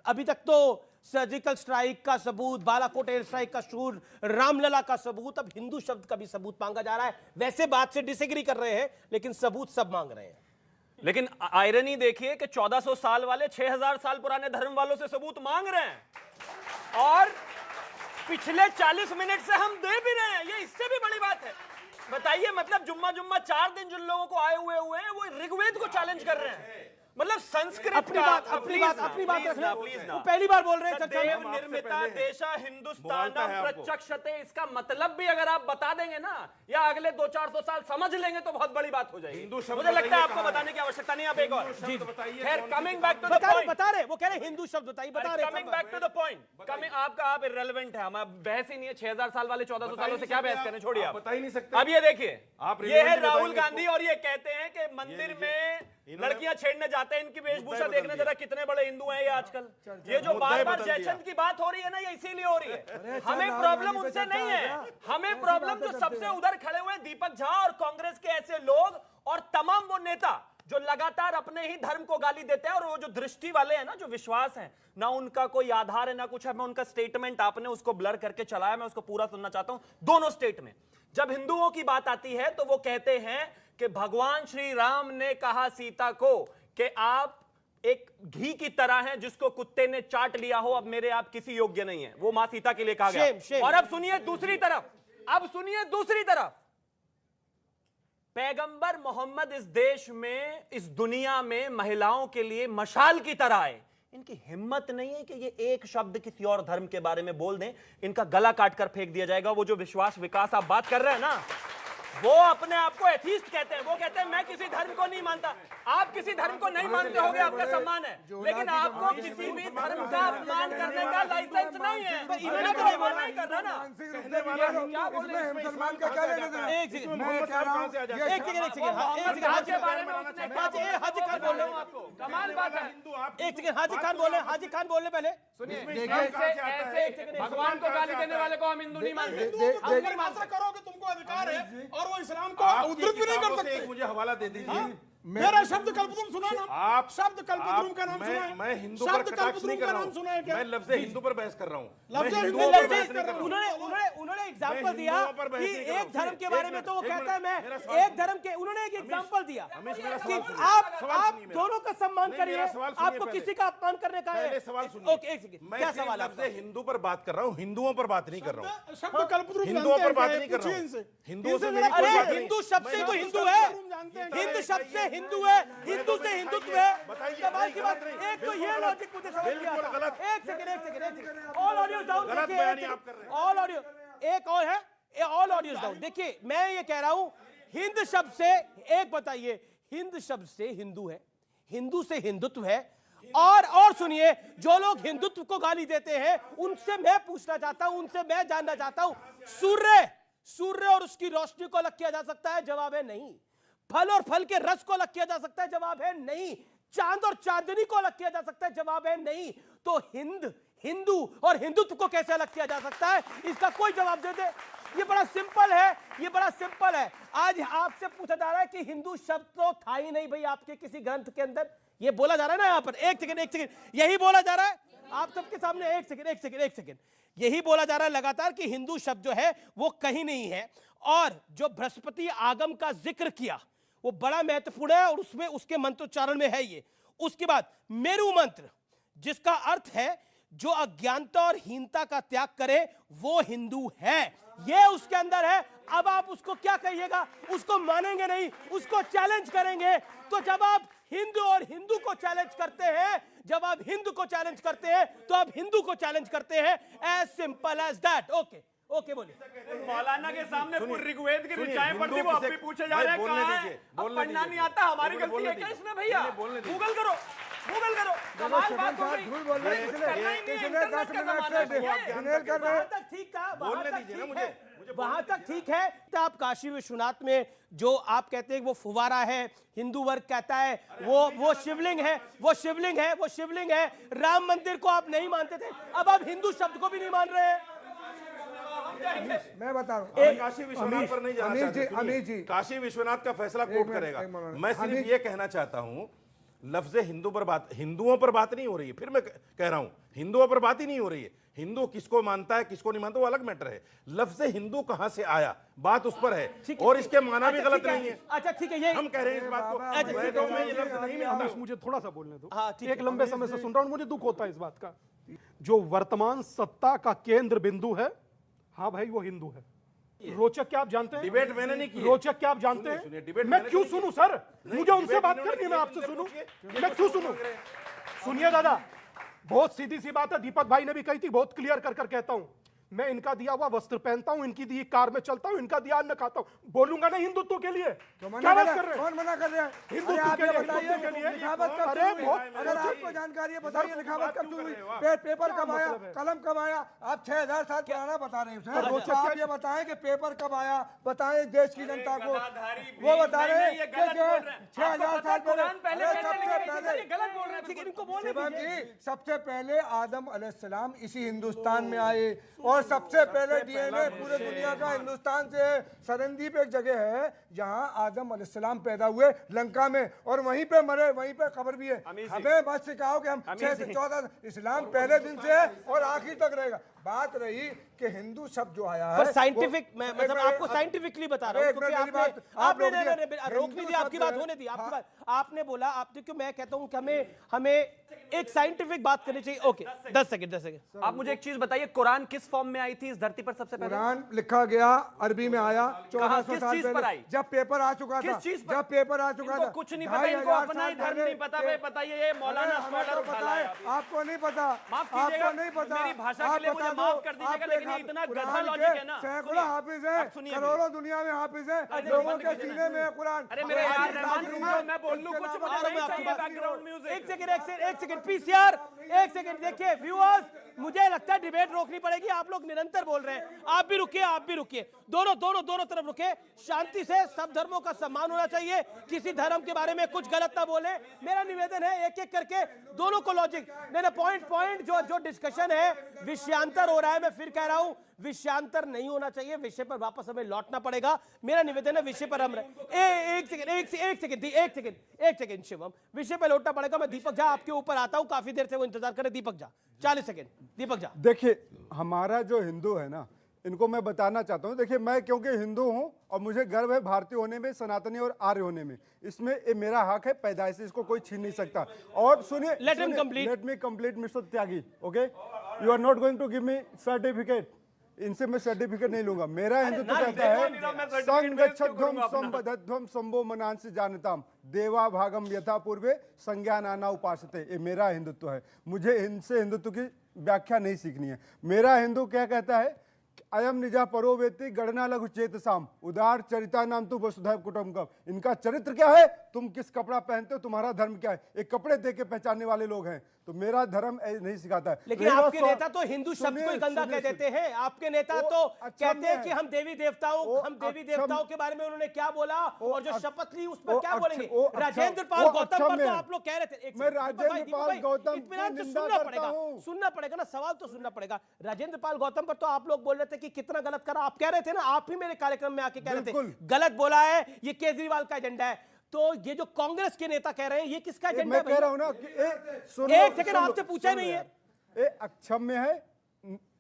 A: अभी तक तो सर्जिकल स्ट्राइक का सबूत, बालाकोट एयर स्ट्राइक का शूर, रामलला का सबूत, अब हिंदू शब्द का भी सबूत मांगा जा रहा है। वैसे बात से डिसएग्री कर रहे हैं लेकिन सबूत सब मांग रहे हैं।
C: लेकिन आयरनी देखिए कि 1400 साल वाले 6000 साल पुराने धर्म वालों से सबूत मांग रहे हैं और पिछले 40 मिनट से हम दे भी रहे हैं। ये इससे भी बड़ी बात है। बताइए, मतलब जुम्मा 4 दिन जिन लोगों को आए हुए हैं वो ऋग्वेद को चैलेंज कर रहे हैं। मतलब संस्कृत
A: अपनी बात रखना। वो पहली बार बोल रहे हैं
C: देव निर्मिता देशा हिंदुस्तानम प्रचक्षते। इसका मतलब भी अगर आप बता देंगे ना, या अगले 200-400 साल समझ लेंगे तो बहुत बड़ी बात हो जाएगी। मुझे लगता है आपको बताने की आवश्यकता नहीं। आप एक और खैर, coming back to the point,
A: बता रहे, वो कह रहे हिंदू शब्द बताइए, बता रहे।
C: Coming back to the point, आप इररिलेवेंट है, हम बहस ही नहीं है। 6000 साल वाले 1400 सालों से क्या बहस करें, छोड़िए, आप
Q: बता ही नहीं सकते।
C: अब ये देखिए, ये है राहुल गांधी और ये कहते हैं कि मंदिर में लड़कियां छेड़ने जाते हैं, इनकी वेशभूषा देखने जरा कितने बड़े हिंदू हैं ये आजकल। ये जो
Q: मुद्दा
C: बार
Q: ही
C: बार
Q: बदल
C: जयचंद की बात हो रही है ना, ये इसीलिए हो रही है। हमें प्रॉब्लम उनसे नहीं है, हमें प्रॉब्लम जो सबसे उधर खड़े हुए दीपक झा और कांग्रेस के ऐसे लोग और तमाम वो नेता जो लगातार अपने ही धर्म को गाली देते हैं। और वो जो दृष्टि वाले हैं ना, जो विश्वास है ना, उनका कोई आधार है ना कुछ है। मैं उनका स्टेटमेंट आपने उसको ब्लर करके चलाया, मैं उसको पूरा सुनना चाहता हूं। दोनों स्टेट में जब हिंदुओं की बात आती है तो वो कहते हैं कि भगवान श्री राम ने कहा सीता को कि आप एक घी की तरह हैं जिसको कुत्ते ने चाट लिया हो, अब मेरे आप किसी योग्य नहीं है। वो मां सीता के लिए कहा गया। और अब सुनिए दूसरी तरफ, अब सुनिए दूसरी तरफ, पैगंबर मोहम्मद इस देश में, इस दुनिया में महिलाओं के लिए मशाल की तरह आए। इनकी हिम्मत नहीं है कि ये एक शब्द किसी और धर्म के बारे में बोल दें, इनका गला काट कर फेंक दिया जाएगा। वो जो विश्वास विकास आप बात कर रहे हैं ना, वो अपने आप को एथीस्ट कहते हैं। वो कहते हैं मैं किसी धर्म को नहीं मानता। आप किसी धर्म को नहीं मानते होगे, आपका सम्मान है, लेकिन आपको किसी भी धर्म का अपमान करने का लाइसेंस नहीं है। इन्होंने तो अपमान नहीं कर रहा ना। क्या बोल रहे हैं
O: मुसलमान का क्या लेना देना?
A: एक सेकंड हाजी खान बोल रहे हो आपको, कमाल बात है। एक सेकंड हाजी खान बोल रहे हैं, हाजी खान बोल रहे पहले सुनिए। ऐसे
C: भगवान को गाली देने वाले को हम हिंदू नहीं मानते।
D: ऐसा करोगे तुमको अधिकार है और वो इस्लाम को उद्धृत भी नहीं कर सकते।
Q: मुझे हवाला दे दीजिए।
D: मेरा शब्द कल्पद्रुम सुना ना?
Q: आप
D: शब्द कल्पद्रुम का नाम सुना है?
Q: मैं हिंदू पर
D: शब्द
Q: कटाक्ष नहीं
D: कल्पद्रुम
Q: कर
D: का
Q: रहा
D: नाम सुना है
Q: हूं।
D: क्या?
Q: मैं लफ्ज़ हिंदू पर बहस कर रहा हूं।
D: लफ्ज़
Q: मैं
D: हिंदू
Q: हिंदुओं पर बहस नहीं कर रहा हूं।
A: उन्होंने एग्जांपल दिया कि एक धर्म के बारे में तो वो कहता है मैं एक धर्म के, उन्होंने एक एग्जांपल दिया कि आप दोनों का सम्मान करिए, आपको किसी का अपमान करने का है।
Q: सवाल सुनिए।
A: ओके एक सेकंड, क्या सवाल है?
Q: लफ्ज़ हिंदू पर बात कर रहा हूं, हिंदुओं पर बात नहीं कर रहा हूं।
D: शब्द कल्पद्रुम
Q: हिंदुओं पर बात नहीं कर रहा हूं। हिंदुओं से मेरी कोई
A: अरे
Q: बात नहीं।
A: हिंदू शब्द से तो हिंदू है, हिंदू शब्द से हिंदू है, हिंदू से हिंदुत्व है। कमाल की बात। एक तो ये लॉजिक मुझे समझ नहीं आता। एक सेकंड ऑल ऑडियोज डाउन।
Q: गलत बयानी आप कर रहे हैं।
A: ऑल ऑडियो एक और है, ऑल ऑडियोज डाउन। देखिए मैं ये कह रहा हूं, हिंद शब्द से एक बताइए, हिंद शब्द से हिंदू है, हिंदू से हिंदुत्व है। और सुनिए, जो लोग हिंदुत्व को गाली देते हैं उनसे मैं पूछना चाहता हूं, उनसे मैं जानना चाहता हूं, सूर्य और उसकी रोशनी को अलग किया जा सकता है? जवाब है नहीं। फल और फल के रस को अलग किया जा सकता है? जवाब है नहीं। चांद और चांदनी को अलग किया जा सकता है? जवाब है नहीं। तो हिंदू और हिंदुत्व को कैसे अलग किया जा सकता है? इसका कोई जवाब दे दे। ये बड़ा सिंपल है, ये बड़ा सिंपल है। आज आपसे पूछा जा रहा है कि हिंदू शब्द तो था ही नहीं भाई आपके किसी ग्रंथ के अंदर, ये बोला जा रहा है ना यहाँ पर। एक सेकंड यही बोला जा रहा है आप सबके सामने। एक सेकंड यही बोला जा रहा है लगातार कि हिंदू शब्द जो है वो कहीं नहीं है। और जो बृहस्पति आगम का जिक्र किया वो बड़ा महत्वपूर्ण है और उसमें उसके मंत्रोच्चारण में है ये। उसके बाद मेरु मंत्र, जिसका अर्थ है जो अज्ञानता और हीनता का त्याग करे वो हिंदू है, ये उसके अंदर है। अब आप उसको क्या कहिएगा? उसको मानेंगे नहीं, उसको चैलेंज करेंगे। तो जब आप हिंदू और हिंदू को चैलेंज करते हैं, जब आप हिंदू को चैलेंज करते हैं तो आप हिंदू को चैलेंज करते हैं। As simple as that. Okay बोलिए।
C: मौलाना के सामने पूरी ऋग्वेद की ऋचाएं पढ़ती, वो अब भी पूछे जा रहे हैं कहां है? अब पढ़ना नहीं आता, हमारी गलती है क्या इसमें भैया? गूगल करो। कमाल बात हो गई।
A: वहां तक ठीक है। तो आप काशी विश्वनाथ में जो आप कहते हैं वो फुवारा है, हिंदू वर्ग कहता है वो शिवलिंग है, वो शिवलिंग है। राम मंदिर को आप नहीं मानते थे, अब आप हिंदू शब्द को भी नहीं मान रहे हैं।
O: मैं बता रहा हूँ,
Q: काशी विश्वनाथ पर नहीं जाना चाहते।
O: अमीर जी,
Q: काशी विश्वनाथ का फैसला कोर्ट करेगा। मैं सिर्फ ये कहना चाहता हूँ, लफ्ज हिंदू पर बात, हिंदुओं पर बात नहीं हो रही है। फिर मैं कह रहा हूँ, हिंदुओं पर बात ही नहीं हो रही है। हिंदू किसको मानता है किसको नहीं मानता वो अलग मैटर है। लफ्ज हिंदू कहां से आया, बात उस पर है। और इसके माना भी गलत नहीं है।
A: अच्छा ठीक है, ये
Q: हम कह रहे हैं इस बात को।
B: मुझे थोड़ा सा बोलने दो। एक लंबे समय से सुन रहा हूं, मुझे दुख होता है इस बात का। जो वर्तमान सत्ता का केंद्र बिंदु है, हाँ भाई वो हिंदू है। रोचक क्या आप जानते हैं?
Q: डिबेट मैंने नहीं की।
B: रोचक क्या आप जानते हैं? मैं क्यों सुनूं सर? मुझे उनसे बात करनी है, मैं आपसे सुनूं? मैं क्यों सुनूं? सुनिए दादा, बहुत सीधी सी बात है, दीपक भाई ने भी कही थी, बहुत क्लियर कर कहता हूं। मैं इनका दिया हुआ वस्त्र पहनता हूं, इनकी दी कार में चलता हूं, इनका दिया अन्न खाता हूं, बोलूंगा नहीं हिंदुत्व के लिए?
O: तो मना
B: क्या बात
O: कर
B: कर
O: रहे
B: रहे
O: हैं?
B: हैं?
O: कौन मना कर रहे हैं?
B: हिंदुत्व
O: अरे आप
B: के
O: ये
B: लिए,
O: बताइए,
B: हिंदुत्व के लिए।
O: लिखावत कब
B: अरे
O: शुरू हुई?
B: बहुत
O: अगर
B: सोचिए।
O: आपको जानकारी है बताइए,
B: सर,
O: लिखावत कब
B: क्यों
O: शुरू हुई?
B: कर रहे हो आप?
O: पेपर
B: क्या
O: कब आया,
B: मतलब है?
O: कलम कब आया? आप 6000 साल पुराना बता रहे हैं सर।
B: अच्छा,
O: तो आप ये बताएं कि पेपर कब आया, बताएं देश की जनता को। वो बता रहे हैं कि 6000 साल पहले, शिवम जी, सबसे पहले आदम अलैहिस्सलाम इसी हिंदुस्तान में आए और सबसे पहले डीएनए पूरे दुनिया का हिंदुस्तान से है। सरनदीप एक जगह है जहां आदम अलैहिस्सलाम पैदा हुए लंका में, और वहीं पे मरे, वहीं पे खबर भी है। हमें बस सिखाओ कि हम 6 से 14 इस्लाम पहले दिन से है और आखिर तक रहेगा। बात रही कि हिंदू शब्द जो आया है,
A: पर साइंटिफिक, मैं मतलब आपको साइंटिफिकली बता रहा हूं, क्योंकि आपने रोक नहीं दिया, आपकी बात होने दी, आपकी बात आपने बोला, आपने, क्यों मैं कहता हूं कि हमें एक साइंटिफिक बात करनी चाहिए। Okay, 10 second.
C: आप मुझे एक चीज बताइए, कुरान किस फॉर्म में आई थी इस धरती पर सबसे पहले?
O: कुरान लिखा गया अरबी में आया 1400
C: किस
O: साल
C: चीज पर
O: पहले,
C: आई?
O: जब पेपर आ चुका था।
C: किस चीज पर?
O: जब पेपर आ चुका
C: इनको
O: था।
C: कुछ नहीं पता, इनको अपना ही धर्म नहीं पता। बताइए, ये मौलाना
O: हमें तो पता है, आपको नहीं पता,
C: माफ
O: आपको
C: कीजिएगा,
O: नहीं पता।
C: मेरी भाषा के लिए मुझे माफ कर दीजिएगा, लेकिन ये इतना गधा लॉजिक है ना।
O: सैकड़ों हाफिज है, करोड़ों दुनिया में हाफिज है, लोगों के सीने में है कुरान।
C: अरे मेरे यार रहमान रूम, मैं बोल लूं कुछ, मुझे नहीं चाहिए बैकग्राउंड म्यूजिक।
A: एक सेकंड पीसीआर, एक सेकंड। देखिए व्यूअर्स, मुझे लगता है डिबेट रोकनी पड़ेगी। आप लोग निरंतर बोल रहे हैं, आप भी रुकिए, दोनों तरफ रुके, शांति से। सब धर्मों का सम्मान होना चाहिए, किसी धर्म के बारे में कुछ गलत ना बोले। मेरा निवेदन है एक एक करके दोनों को लॉजिक, नहीं पॉइंट जो डिस्कशन है विषयांतर हो रहा है। मैं फिर कह रहा हूं, विषयांतर नहीं होना चाहिए, विषय पर वापस हमें लौटना पड़ेगा। मेरा निवेदन है विषय पर हम एक सेकंड शिवम, विषय पर लौटना पड़ेगा। मैं दीपक झा आपके ऊपर आता हूं, काफी देर से वो इंतजार करें। दीपक झा 40 सेकंड। दीपक झा,
P: देखिए हमारा जो हिंदू है ना, इनको मैं बताना चाहता हूं। देखिए मैं क्योंकि हिंदू हूं और मुझे गर्व है भारतीय होने में, सनातनी और आर्य होने में, इसमें ये मेरा हक है पैदाइश से, इसको कोई छीन नहीं सकता। और सुनिए, let me complete mister Tyagi. Okay, you are not going to give me certificate, इनसे मैं सर्टिफिकेट नहीं लूंगा। मेरा हिंदुत्व कहता है संगच्छध्वम संबद्धध्वम संभो मनांसि जानताम देवा भागम यथा पूर्वे संज्ञानाना उपासते। ये मेरा हिंदुत्व है, मुझे इनसे हिंदुत्व की व्याख्या नहीं सीखनी है। मेरा हिंदू क्या कहता है, अयम निजा परो वेत्ति गणना लघु चेतसाम उदार चरिता नाम तु वसुधैव कुटुंबकम। इनका चरित्र क्या है, तुम किस कपड़ा पहनते हो, तुम्हारा धर्म क्या है, एक कपड़े देख के पहचानने वाले लोग हैं। तो मेरा धर्म नहीं सिखाता है।
A: लेकिन आपके नेता तो हिंदू शब्द को ही गंदा कह देते हैं। आपके नेता तो कहते हैं कि हम देवी देवताओं के बारे में उन्होंने क्या बोला, और जो शपथ ली उस पर क्या बोलेंगे। राजेंद्र पाल गौतम पर तो आप लोग कह रहे थे,
P: मैं राजेंद्र पाल गौतम
A: इत्मीनान से सुनना पड़ेगा ना, सवाल तो सुनना पड़ेगा। राजेंद्र पाल गौतम पर तो आप लोग बोल रहे थे कि कितना गलत करा। आप कह रहे थे ना, आप ही मेरे कार्यक्रम में आके कह रहे थे गलत बोला है, ये केजरीवाल का एजेंडा है। तो ये जो कांग्रेस के नेता कह रहे हैं, ये किसका एजेंडा है?
P: मैं कह रहा हूं ना कि
A: एक सेकंड, आपसे पूछा नहीं है।
P: ये अक्षम्य है,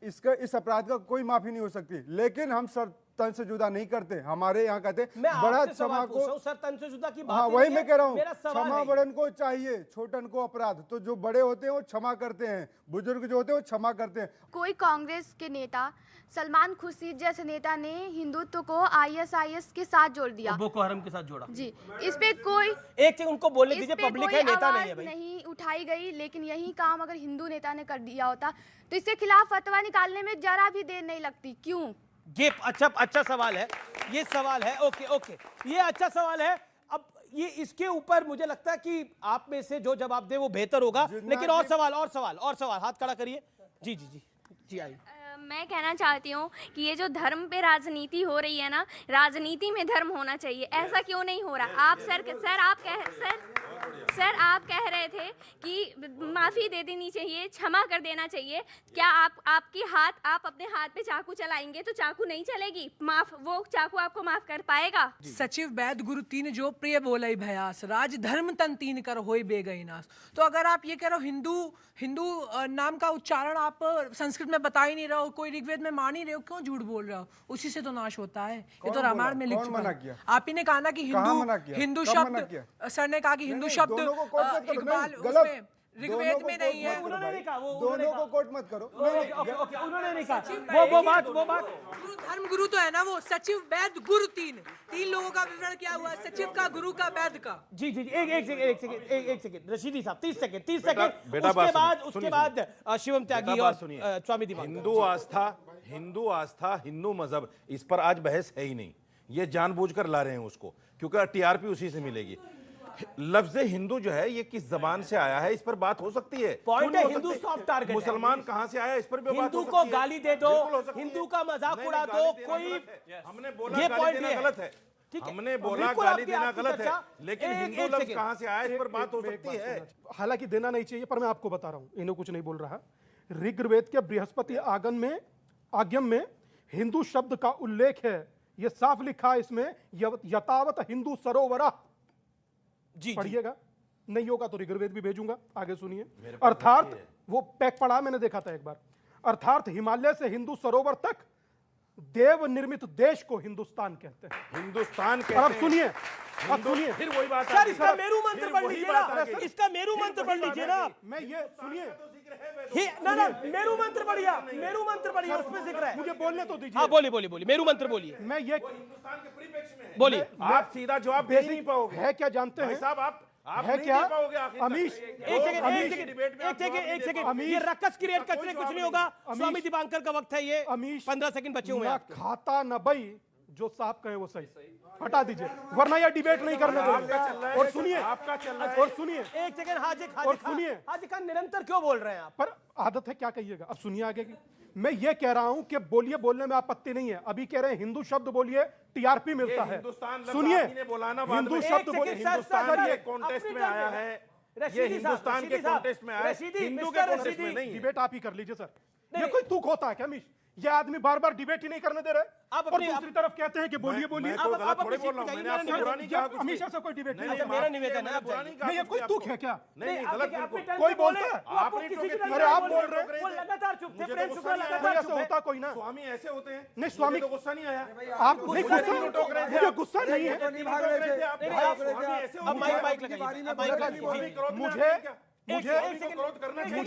P: इसका इस अपराध का कोई माफी नहीं हो सकती। लेकिन हम सर तन से जुदा नहीं करते। हमारे यहाँ कहते बड़ा क्षमा को,
A: सर तन से जुदा की बात,
P: हाँ वही मैं कह रहा हूँ, क्षमा बड़न को चाहिए, छोटन को अपराध। तो जो बड़े होते हैं वो क्षमा करते हैं, बुजुर्ग जो होते हैं वो क्षमा करते हैं।
R: कोई कांग्रेस के नेता, सलमान खुर्शीद जैसे नेता ने हिंदुत्व को आईएसआईएस के साथ जोड़ दिया,
A: बोको हरम के साथ जोड़ा
R: जी। इस पे कोई
A: एक उनको बोलने दीजिए, पब्लिक है, नेता नहीं है भाई।
R: नहीं उठाई गई, लेकिन यही काम अगर हिंदू नेता ने कर दिया होता तो इसके खिलाफ फतवा निकालने में जरा भी देर नहीं लगती। क्यों?
A: ये अच्छा सवाल है, ये सवाल है। ओके, ये अच्छा सवाल है। अब ये इसके ऊपर मुझे लगता है कि आप में से जो जवाब दे वो बेहतर होगा। लेकिन और सवाल हाथ खड़ा करिए। जी आइए।
S: मैं कहना चाहती हूँ कि ये जो धर्म पे राजनीति हो रही है ना, राजनीति में धर्म होना चाहिए। ऐसा क्यों नहीं हो रहा? आप सर आप कह रहे थे कि माफ़ी दे देनी चाहिए, क्षमा कर देना चाहिए। क्या आप अपने हाथ पे चाकू चलाएंगे तो चाकू नहीं चलेगी, वो चाकू आपको माफ कर पाएगा?
N: सचिव वैद गुरु तीन जो प्रिय बोलई भयास, राज धर्म तन तीन कर होई बेगई नाश। तो अगर आप ये कह रहे हो हिंदू नाम का उच्चारण आप संस्कृत में बता ही नहीं रहे हो, कोई ऋग्वेद में मान ही रहे हो, क्यों झूठ बोल रहे हो? उसी से तो नाश होता है। ये तो रामायण में लिख चुका है। आप ही ने कहा ना कि हिंदू शब्द, सर ने कहा कि हिंदू शब्द ऋग्वेद में नहीं है।
A: उन्होंने नहीं कहा, वो
P: दोनों को कोट मत करो।
A: ओके, उन्होंने नहीं कहा। वो बात
N: गुरु धर्म गुरु तो है ना, वो सचिव वैद्य गुरु तीन लोगों का विवरण क्या हुआ, सचिव का, गुरु का, वैद्य का।
A: जी जी जी, एक सेकंड रशीदी साहब, 30 सेकंड।
Q: बेटा
A: उसके बाद शिवम त्यागी और स्वामी दिवाकर।
Q: हिंदू आस्था, हिंदू मजहब, इस पर आज बहस है ही नहीं। ये जानबूझकर ला रहे हैं उसको, क्योंकि टीआरपी उसी से मिलेगी। लफ्ज हिंदू जो है ये किस जबान से आया है, इस पर बात हो सकती है।
A: पॉइंट है, हिंदू सॉफ्ट टारगेट है।
Q: मुसलमान कहां से आया, इस पर भी बात हो
A: हिंदू
Q: सकती
A: को
Q: है।
A: गाली दे दो,
Q: बिल्कुल हो सकती है।
A: हिंदू का मजाक
Q: नहीं,
A: उड़ा
Q: गाली
A: दो,
Q: देना
A: कोई
Q: गलत है। हमने बोला
A: ये
Q: गाली
A: पॉइंट
Q: देना
A: है।
Q: गलत है,
A: ठीक है,
Q: हमने बोला
A: बिल्कुल
Q: गाली
A: आपकी
Q: देना गलत है,
A: चर्चा।
Q: लेकिन हिंदू
A: एक
Q: लफ्ज
A: सेकंड।
Q: कहां से आया, इस पर बात हो सकती है।
B: हालांकि देना नहीं चाहिए, पर मैं आपको बता रहा हूं, इन्हें कुछ नहीं बोल रहा। ऋग्वेद के बृहस्पति आगम में हिंदू शब्द का उल्लेख है। ये साफ लिखा है इसमें, यतावत हिंदू सरोवरा।
A: जी
B: पढ़िएगा, नहीं होगा तो ऋग्वेद भी भेजूंगा, आगे सुनिए। अर्थात वो पैक पढ़ा, मैंने देखा था एक बार। अर्थात हिमालय से हिंदू सरोवर तक देव निर्मित देश को हिंदुस्तान कहते हैं।
Q: हिंदुस्तान
B: और अब सुनिए, अब सुनिए,
Q: फिर वही बात
A: सर, इसका मेरू मंत्र पढ़ लीजिए ना, इसका मेरू मंत्र पढ़ लीजिए ना।
B: मैं ये सुनिए,
A: ना मेरू मंत्र पढ़िए, मेरू मंत्र पढ़िए, उसमें जिक्र है।
B: मुझे बोलने तो दीजिए।
A: हाँ, बोलिए, मेरू मंत्र बोलिए।
B: मैं ये
Q: हिंदुस्तान के परिप्रेक्ष्य में है।
A: बोलिए।
Q: आप सीधा जवाब दे नहीं पाओगे।
B: है क्या जानते हैं
Q: साहब, आप
B: है
Q: नहीं
B: क्या
Q: दे पाओगे आखिर तक।
B: अमीश,
A: एक सेकंड, ये रक्कस क्रिएट करके कुछ नहीं होगा। स्वामी दिवाकर का वक्त है ये।
B: अमीश,
A: 15 सेकंड बचे हुए
B: ना
A: हैं।
B: खाता न बई, जो साहब कहे वो सही। हटा दीजिए, वरना यह डिबेट नहीं करने देंगे। और सुनिए,
Q: आपका चल रहा है।
B: और सुनिए,
A: एक सेकंड, हाजी खान निरंतर क्यों बोल रहे हैं आप?
B: पर आदत है, क्या कहिएगा। अब सुनिए आगे की। मैं ये कह रहा हूं कि बोलिए, बोलने में आपत्ति नहीं है। अभी कह रहे हैं हिंदू शब्द बोलिए, टीआरपी मिलता है।
Q: सुनिए,
B: हिंदू शब्द बोलिए,
Q: हिंदुस्तान के कॉन्टेस्ट में आया है, ये हिंदुस्तान के कॉन्टेस्ट में आया है, हिंदू के कॉन्टेस्ट में नहीं।
B: डिबेट आप ही कर लीजिए सर। ये कोई तुक होता है क्या अमीश? ये आदमी बार बार डिबेट ही नहीं करने दे रहे।
A: आप
B: और दूसरी तरफ कहते हैं कि बोलिए बोलिए।
Q: मैं गलत थोड़ी बोल रहा हूं, मैंने आपसे बुरा नहीं कहा कुछ भी।
B: हमेशा से कोई डिबेट नहीं।
A: मेरा निवेदन है,
B: नहीं, ये कोई तुक है क्या?
Q: नहीं, गलत बिल्कुल।
B: कोई बोलता है? अरे आप बोल रहे हैं।
A: वो लगातार चुप थे, प्रेम शुक्ला
B: कोई
A: लगातार
B: ऐसा
A: चुप है।
B: होता कोई ना।
Q: स्वामी ऐसे होते हैं।
B: नहीं, स्वामी
Q: मुझे तो गुस्सा नहीं आया।
B: आप नहीं, मुझे गुस्सा नहीं है।
A: अब माइक लगाइए।
B: मुझे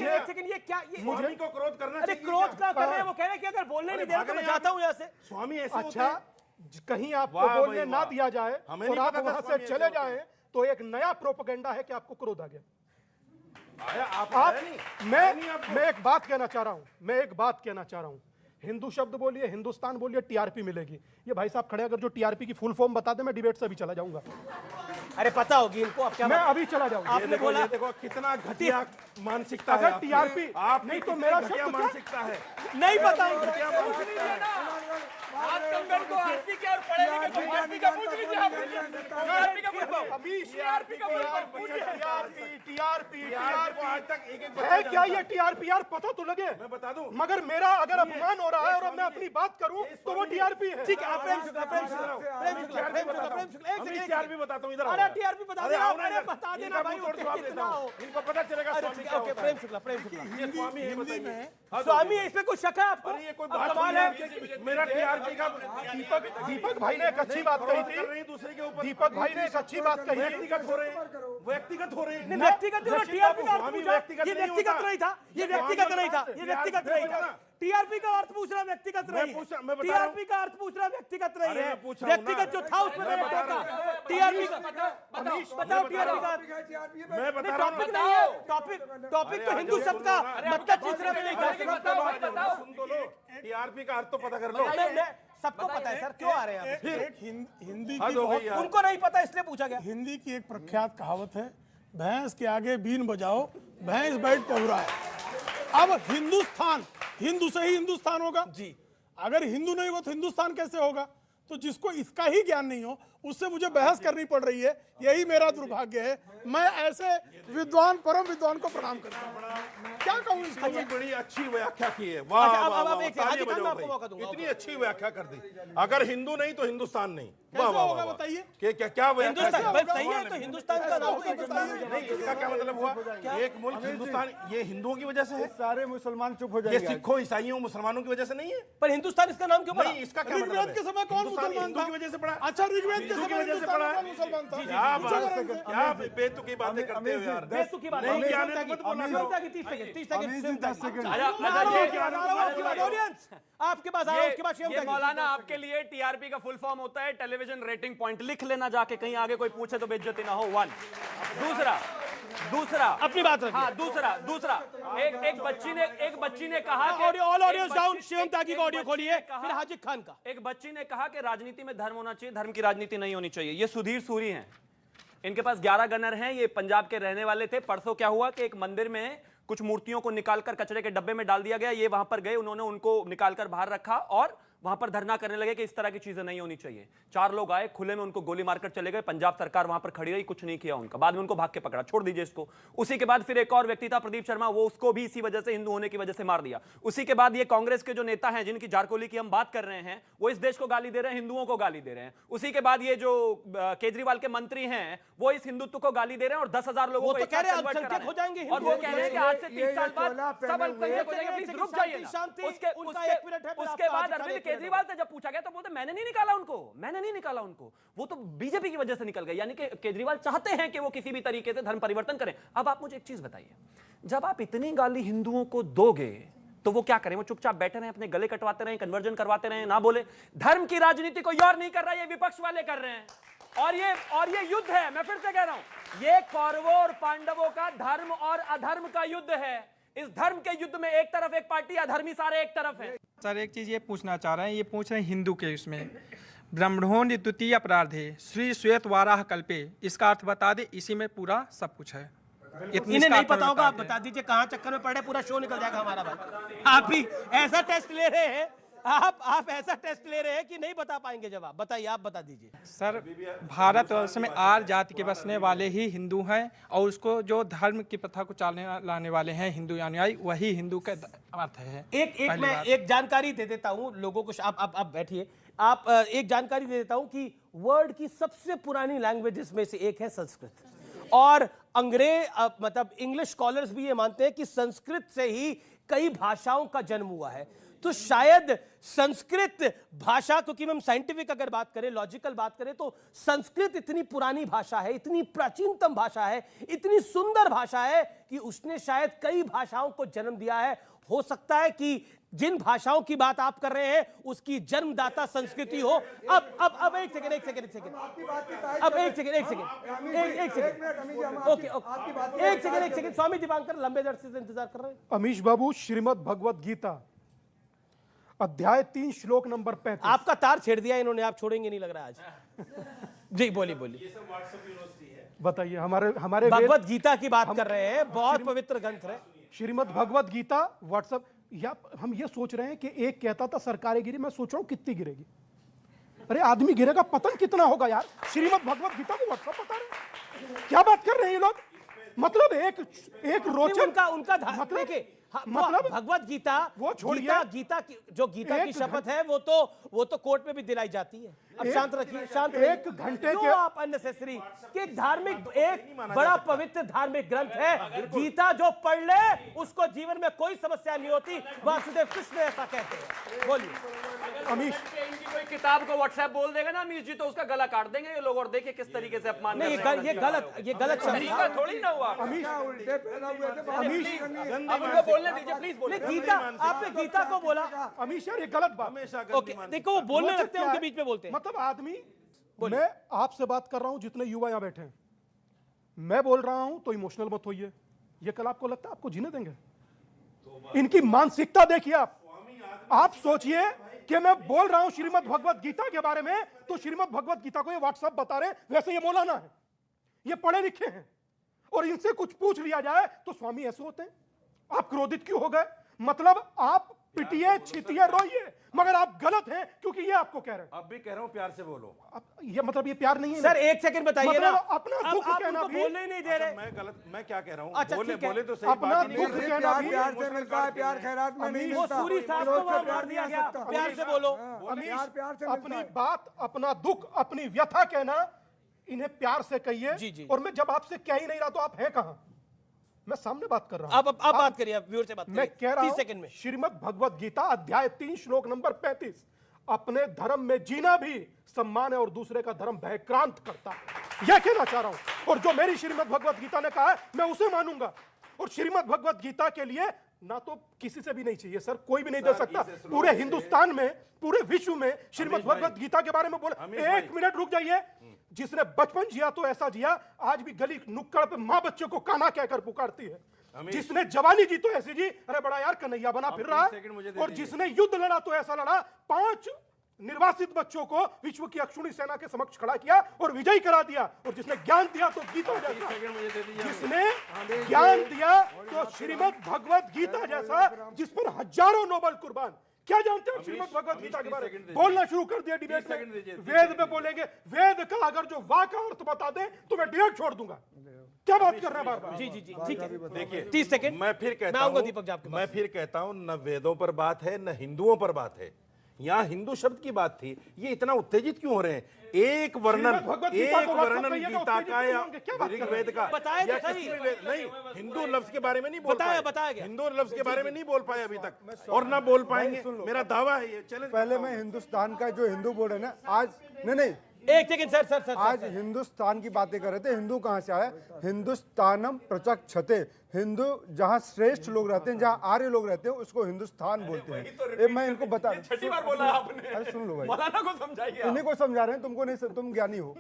A: एक सेकंड, ये क्या, ये
Q: स्वामी को क्रोध करना
A: अरे
Q: चाहिए।
A: क्रोध का कर रहे हैं, वो कह रहे हैं कि अगर बोलने नहीं दे रहे तो मैं जाता हूं यहाँ से।
Q: स्वामी ऐसे होते
B: अच्छा,
Q: हैं।
B: कहीं आपको
Q: वाह
B: बोलने
Q: भाई
B: ना
Q: वाह।
B: दिया जाए
Q: हमें
B: और
Q: नहीं
B: आप
Q: पता था
B: वहां से
Q: स्वामी ऐसे
B: चले
Q: होते
B: जाएं तो एक नया प्रोपेगेंडा है कि आपको क्रोध आ गया।
Q: आप
B: मैं एक बात कहना चाह रहा हूं, हिंदू शब्द बोलिए, हिंदुस्तान बोलिए, टीआरपी मिलेगी। ये भाई साहब खड़े, अगर जो टीआरपी की फुल फॉर्म बता दे, मैं डिबेट से भी चला जाऊंगा।
A: अरे पता होगी इनको, अब क्या
B: मैं अभी चला जाऊंगा।
A: आपने बोला,
Q: देखो कितना घटिया मानसिकता है।
B: अगर टीआरपी
Q: आप
B: नहीं तो मेरा
Q: घटिया
B: शब्द
Q: मानसिकता है।
A: नहीं बताऊंगा।
Q: घटिया मानसिकता है।
C: आज कंगन को आरती के और पढ़े लिखे को आरती का पूछ लीजिए आप। आरती का पूछ लो।
B: टीआरपी का टीआरपी
Q: आज तक एक
B: है क्या ये टीआरपी? यार पता तो लगे।
Q: मैं बता दूं,
B: मगर मेरा अगर अपमान हो रहा है और मैं अपनी बात करूं तो वो टीआरपी है।
A: ठीक है, प्रेम शुक्ला
Q: एक टीआरपी बताता हूं, इधर आओ।
A: अरे टीआरपी बता देना,
Q: आओ ना
A: अरे
Q: इधर।
A: बता देना
Q: इनका
A: भाई,
Q: मुंह तोड़ जवाब देता हूं। इनको पता चलेगा स्वामी क्या
A: ओके,
Q: होता है।
A: प्रेम शुक्ला
Q: ये स्वामी है, बताइए।
A: स्वामी है, इसमें कुछ शक है आपको?
Q: अरे ये कोई बात नहीं है। मेरा टीआरपी का
B: दीपक भाई ने एक अच्छी बात कही थी।
Q: कर रही दूसरे के ऊपर।
B: दीपक भाई ने एक अच्छी बात कही थी।
Q: व्यक्तिगत हो रहे हैं।
A: व्यक्तिगत हो रहे हैं।
Q: व्यक्तिगत
A: टीआरपी का अर्थ
Q: स्वामी
A: पूछा,
Q: व्यक्तिगत
A: ये
Q: नहीं
A: व्यक्तिगत
Q: होता।
A: नहीं था, ये व्यक्तिगत नहीं था, ये व्यक्तिगत नहीं था। टीआरपी का अर्थ पूछ रहा, व्यक्तिगत नहीं है। टीआरपी का अर्थ पूछ रहा, व्यक्तिगत नहीं है। व्यक्तिगत जो था उसमें नहीं होता। टीआरपी का बताओ, टीआरपी का
Q: मैं बता रहा हूं।
A: टॉपिक नहीं है, टॉपिक तो हिंदू शब्द का मतलब पूछने में नहीं था।
Q: सुन तो लो, टीआरपी का अर्थ तो पता कर लो।
A: सबको पता है सर, क्यों आ रहे हैं आप?
D: एक हिंदी
Q: हद हो गई यार।
A: उनको नहीं पता इसलिए पूछा गया।
D: हिंदी की एक प्रख्यात कहावत है, भैंस के आगे बीन बजाओ, भैंस बैठ पहुरा है। अब हिंदुस्तान, हिंदू से ही हिंदुस्तान होगा जी। अगर हिंदू नहीं होगा तो हिंदुस्तान कैसे होगा? तो जिसको इसका ही ज्ञान नहीं हो उससे मुझे बहस करनी पड़ रही है, यही मेरा दुर्भाग्य है। मैं ऐसे विद्वान, परम विद्वान को प्रणाम करता हूँ। क्या कहूँ इसको?
Q: बड़ी अच्छी व्याख्या की है। वाह वाह वाह,
A: अब एक
Q: तालियां
A: आपको
Q: बजाओ
A: मौका दूंगा।
Q: भाई। इतनी अच्छी व्याख्या कर दी। अगर हिंदू नहीं तो हिंदुस्तान नहीं। वाह वाह
D: होगा
Q: वाह
D: बताइए?
Q: क्या क्या हुआ?
A: हिंदुस्तान भाई सही है तो हिंदुस्तान का नाम तो
Q: नहीं, इसका क्या मतलब हुआ? एक मुल्क हिंदुस्तान ये हिंदुओं की वजह से है,
P: सारे मुसलमान चुप हो
Q: ये
P: जाएंगे।
Q: सिखों ईसाइयों मुसलमानों की वजह से नहीं है।
A: पर हिंदुस्तान इसका नाम क्यों पड़ा?
Q: नहीं, इसका क्या मतलब
D: ऋग्वेद
Q: है?
D: के समय कौन
Q: हिंदुस्तान
D: मुसलमान
Q: हिंदू
D: था?
Q: की वजह से पड़ा।
D: अच्छा, ऋग्वेद के
Q: हिंदू की
D: समय
Q: वजह से
D: हिंदुस्तान
Q: पड़ा
D: में कौन मुसलमान था?
Q: क्या
D: पूछा
Q: बात
D: करें इनसे।
Q: क्या बेतुकी बातें करते हो यार?
A: बेतुकी बात
Q: नहीं
A: नहीं,
Q: ज्ञान है
A: सुनता
Q: तो मत
A: की-
Q: बोला
A: सुनता
Q: करो।
A: की 30 सेकंड आपके पास आओ, उसके बाद
C: ये मौलाना आपके लिए टीआरपी का फुल फॉर्म होता है टेलीविजन रेटिंग पॉइंट। लिख लेना जाके, कहीं आगे कोई पूछे तो बेइज्जती ना हो। 1 दूसरा
A: अपनी बात रखिए।
C: हाँ, दूसरा एक बच्ची ने कहा कि
A: ऑडियो ऑल ऑडियो
C: एक
A: डाउन,
C: बच्ची-
A: शिवम तागी का
C: एक
A: ऑडियो
C: बच्ची
A: खोलिए,
C: ने कहा-
A: फिर हाजिर खान का।
C: एक बच्ची ने कहा कि राजनीति में धर्म होना चाहिए, धर्म की राजनीति नहीं होनी चाहिए। ये सुधीर सूरी हैं, इनके पास 11 गनर हैं, ये पंजाब के रहने वाले थे। परसों क्या हुआ कि एक मंदिर में कुछ मूर्तियों को निकालकर कचरे के डब्बे में डाल दिया गया। ये वहां पर गए, उन्होंने उनको निकालकर बाहर रखा और वहां पर धरना करने लगे कि इस तरह की चीजें नहीं होनी चाहिए। 4 लोग आए, खुले में उनको गोली मारकर चले गए। पंजाब सरकार वहां पर खड़ी रही, कुछ नहीं किया उनका। बाद में उनको भाग के पकड़ा, छोड़ दीजिए इसको। उसी के बाद फिर एक और व्यक्ति था प्रदीप शर्मा, वो उसको भी इसी वजह से, हिंदू होने की वजह से मार दिया। उसी के बाद ये कांग्रेस के जो नेता हैं जिनकी जारकोली की हम बात कर रहे हैं, वो इस देश को गाली दे रहे हैं, हिंदुओं को गाली दे रहे हैं। उसी के बाद ये जो केजरीवाल के मंत्री हैं वो इस हिंदुत्व को गाली दे रहे हैं और 10,000 लोगों
A: वो
C: को
A: तो
C: एक
A: कह
C: साथ
A: रहे हैं
C: convert
A: अल्पसंख्यक
C: करा
A: हो
C: रहे हैं।
A: जाएंगे
C: और वो कह रहे हैं कि आज से 30 साल बाद सब अल्पसंख्यक हो जाएंगे। प्लीज रुक जाइए ना। उसके बाद अरविंद केजरीवाल से जब पूछा गया तो बोलते मैंने नहीं निकाला उनको, वो तो बीजेपी की वजह से निकल गए। यानी कि केजरीवाल चाहते हैं कि वो किसी भी तरीके से धर्म परिवर्तन करें। अब आप मुझे एक चीज बताइए, जब आप इतनी गाली हिंदुओं को दोगे तो वो क्या करें? वो चुपचाप बैठे रहे, अपने गले कटवाते रहे, कन्वर्जन करवाते रहे, ना बोले? धर्म की राजनीति कोई और नहीं कर रहा, ये विपक्ष वाले कर रहे हैं। और ये युद्ध है, मैं फिर से कह रहा हूं, ये कौरवों और पांडवों का धर्म और अधर्म का युद्ध है। इस धर्म के युद्ध में एक तरफ एक पार्टी, अधर्मी सारे एक तरफ है।
T: सर एक चीज़ ये पूछना चाह रहे हैं, ये पूछ रहे हैं हिंदू के उसमें, ब्रह्मणो द्वितीय अपराधे श्री श्वेत वाराह कल्पे, इसका अर्थ बता दे, इसी में पूरा सब कुछ है।
A: इन्हें नहीं पता होगा, आप बता दीजिए कहां चक्कर में पड़े, पूरा शो निकल जाएगा हमारा भाई। आप भी ऐसा टेस्ट ले रहे हैं, आप ऐसा टेस्ट ले रहे हैं कि नहीं बता पाएंगे जवाब। बताइए, आप बता दीजिए।
T: सर भारतवर्ष में 8 जाति के बसने वाले ही हिंदू हैं और उसको जो धर्म की प्रथा को लाने वाले हैं हिंदू अनुयायी, वही हिंदू का अर्थ है।
A: मैं एक जानकारी दे देता हूं लोगों को। आप बैठिए। आप एक जानकारी दे देता हूं कि वर्ल्ड की सबसे पुरानी लैंग्वेजेस में से एक है संस्कृत, और मतलब इंग्लिश स्कॉलर्स भी ये मानते हैं कि संस्कृत से ही कई भाषाओं का जन्म हुआ है। तो शायद संस्कृत भाषा, क्योंकि हम साइंटिफिक अगर बात करें, लॉजिकल बात करें, तो संस्कृत इतनी पुरानी भाषा है, इतनी प्राचीनतम भाषा है, इतनी सुंदर भाषा है कि उसने शायद कई भाषाओं को जन्म दिया है। हो सकता है कि जिन भाषाओं की बात आप कर रहे हैं उसकी जन्मदाता संस्कृति हो। अब एक सेकंड ओके, एक सेकंड स्वामी दीपांकर लंबे दर्शे से इंतजार कर रहे हैं।
B: अमीश बाबू, श्रीमद् भगवत गीता अध्याय 3 श्लोक नंबर 35।
A: आपका तार छेड़ दिया इन्होंने, आप छोड़ेंगे नहीं लग रहा आज। जी बोलिए।
B: बताइए, हमारे
A: भगवत गीता की बात कर रहे हैं, बहुत पवित्र ग्रंथ है
B: श्रीमद् भगवत गीता। व्हाट्सएप या हम ये सोच रहे हैं कि एक कहता था सरकारें गिरी, मैं सोच रहा हूं कितनी गिरेगी। अरे आदमी गिरेगा, पतन कितना होगा यार। श्रीमद् भगवत गीता को व्हाट्सएप बता रहे, क्या बात कर रहे हैं ये लोग? मतलब एक रोचक
A: उनका
B: मतलब
A: मतलब भगवत गीता,
B: वो छोड़िए,
A: गीता की शपथ है वो तो कोर्ट में भी दिलाई जाती है। अब शांत रखिए, शांत।
B: एक घंटे के
A: आप अननेसेसरी कि धार्मिक, एक बड़ा पवित्र धार्मिक ग्रंथ है गीता, जो पढ़ ले उसको जीवन में कोई समस्या नहीं होती। वासुदेव कृष्ण ऐसा कहते हैं। बोलिए
B: अमीश।
C: इनकी कोई किताब को व्हाट्सएप बोल देगा ना अमीश जी, तो उसका गला काट देंगे ये लोग। और देखिए किस तरीके से अपमान कर रहे हैं।
A: ये गलत
C: तरीका थोड़ी ना हुआ।
B: अमीश,
C: बोलने दीजिए प्लीज।
A: गीता, आपने गीता को बोला
B: अमीश यार, ये गलत बात।
A: ओके, देखो वो बोलने लगते हैं, उनके बीच में बोलते हैं।
B: मतलब आदमी, मैं आपसे बात कर रहा हूं, जितने युवा यहां बैठे हैं, मैं बोल रहा हूं तो इमोशनल मत होइए। ये कल आपको लगता है आपको जीने देंगे? इनकी मानसिकता देखिए। आप सोचिए कि मैं बोल रहा हूं श्रीमद् भगवत गीता के बारे में, तो श्रीमद् भगवत गीता को ये व्हाट्सएप बता रहे, वैसे ये मौलाना है, ये पढ़े लिखे हैं, और इनसे कुछ पूछ लिया जाए तो स्वामी ऐसे होते हैं। आप क्रोधित क्यों हो गए? मतलब आप पिटिए, छीटिए, रोइए, मगर आप गलत हैं क्योंकि ये आपको कह रहे हैं।
Q: अब भी कह रहा हूं प्यार से बोलो।
B: ये मतलब ये प्यार नहीं है
A: सर, एक सेकंड बताइए ना,
B: अपना दुख कहना भी
A: बोलने ही नहीं दे रहे।
Q: मैं गलत, मैं क्या कह रहा हूं?
A: अच्छा,
Q: बोले
A: ठीक है।
Q: बोले तो सही
B: अपना
Q: बात ही नहीं
B: दुख
Q: कर रहे।
B: कहना भी
O: प्यार से मिलता है, प्यार खैरात में नहीं
A: वो
O: मिलता।
A: सूरी साहब को वहां मार दिया गया, प्यार से बोलो।
O: प्यार से
B: अपनी बात, अपना दुख, अपनी व्यथा कहना, इन्हें प्यार से कहिए। और मैं जब आपसे कह ही नहीं रहा तो आप हैं कहां? मैं सामने बात कर रहा हूं।
A: आप बात करिए, आप व्यूअर से बात करिए।
B: मैं कह रहा
A: 30
B: हूं,
A: सेकंड में।
B: श्रीमद् भगवत गीता अध्याय 3 श्लोक नंबर 35, अपने धर्म में जीना भी सम्मान है और दूसरे का धर्म भयक्रांत करता है, यह कहना चाह रहा हूं। और जो मेरी श्रीमद् भगवत गीता ने कहा है मैं उसे मानूंगा। और श्रीमद् भगवत गीता के लिए ना तो किसी से भी नहीं चाहिए सर, कोई भी नहीं दे सकता। पूरे हिंदुस्तान में, पूरे विश्व में श्रीमद् भगवत गीता के बारे में बोले। एक मिनट रुक जाइए। जिसने बचपन जिया तो ऐसा जिया, आज भी गली नुक्कड़ पे माँ बच्चे को काना कहकर पुकारती है। जिसने जवानी जी तो ऐसी जी, अरे बड़ा यार कन्हैया बना फिर रहा है। और जिसने युद्ध लड़ा तो ऐसा लड़ा, 5 निर्वासित बच्चों को विश्व की अक्षुणी सेना के समक्ष खड़ा किया और विजयी करा दिया। और जिसने ज्ञान दिया तो गीता जैसा, जिसने ज्ञान दिया तो श्रीमद् भगवत गीता जैसा, जिस पर हजारों नोबल कुर्बान। क्या जानते हो श्रीमद् भगवत गीता के बारे में? बोलना शुरू कर दिया डिबेट में। वेद पे बोलेंगे, वेद का अगर जो वाक का अर्थ बता दे तो मैं डिबेट छोड़ दूंगा। क्या बात कर रहे हैं बार-बार?
A: जी ठीक है।
Q: देखिए
A: 30 सेकंड
Q: मैं फिर कहता हूं, मैं फिर कहता हूं, न वेदों पर बात है न हिंदुओं पर बात है। यहाँ हिंदू शब्द की बात थी, ये इतना उत्तेजित क्यों हो रहे हैं? एक वर्णन गीता का या ऋग्वेद का
A: बताया
Q: या
A: तो सही।
Q: किसी भी वेद, नहीं, हिंदू लफ्ज के बारे में नहीं बोल पाए।
A: बताया गया।
Q: हिंदू लफ्ज के बारे में नहीं बोल पाए अभी तक, और ना बोल पाएंगे। मेरा दावा है ये। चले
P: पहले मैं हिंदुस्तान का जो हिंदू बोर्ड है ना, आज नहीं
A: एक सेकंड सर,
P: आज हिंदुस्तान की बातें कर रहे थे। हिंदू कहाँ से आया? हिंदुस्तानम प्रचक्षते। हिंदू जहाँ श्रेष्ठ लोग रहते हैं, जहाँ आर्य लोग रहते हैं, उसको हिंदुस्तान बोलते हैं। मैं इनको बता,
C: छठी बार बोला आपने।
P: अरे सुन लो भाई,
C: मौलाना को समझाइए।
P: इन्हीं को समझा रहे हैं, तुमको नहीं, तुम ज्ञानी हो।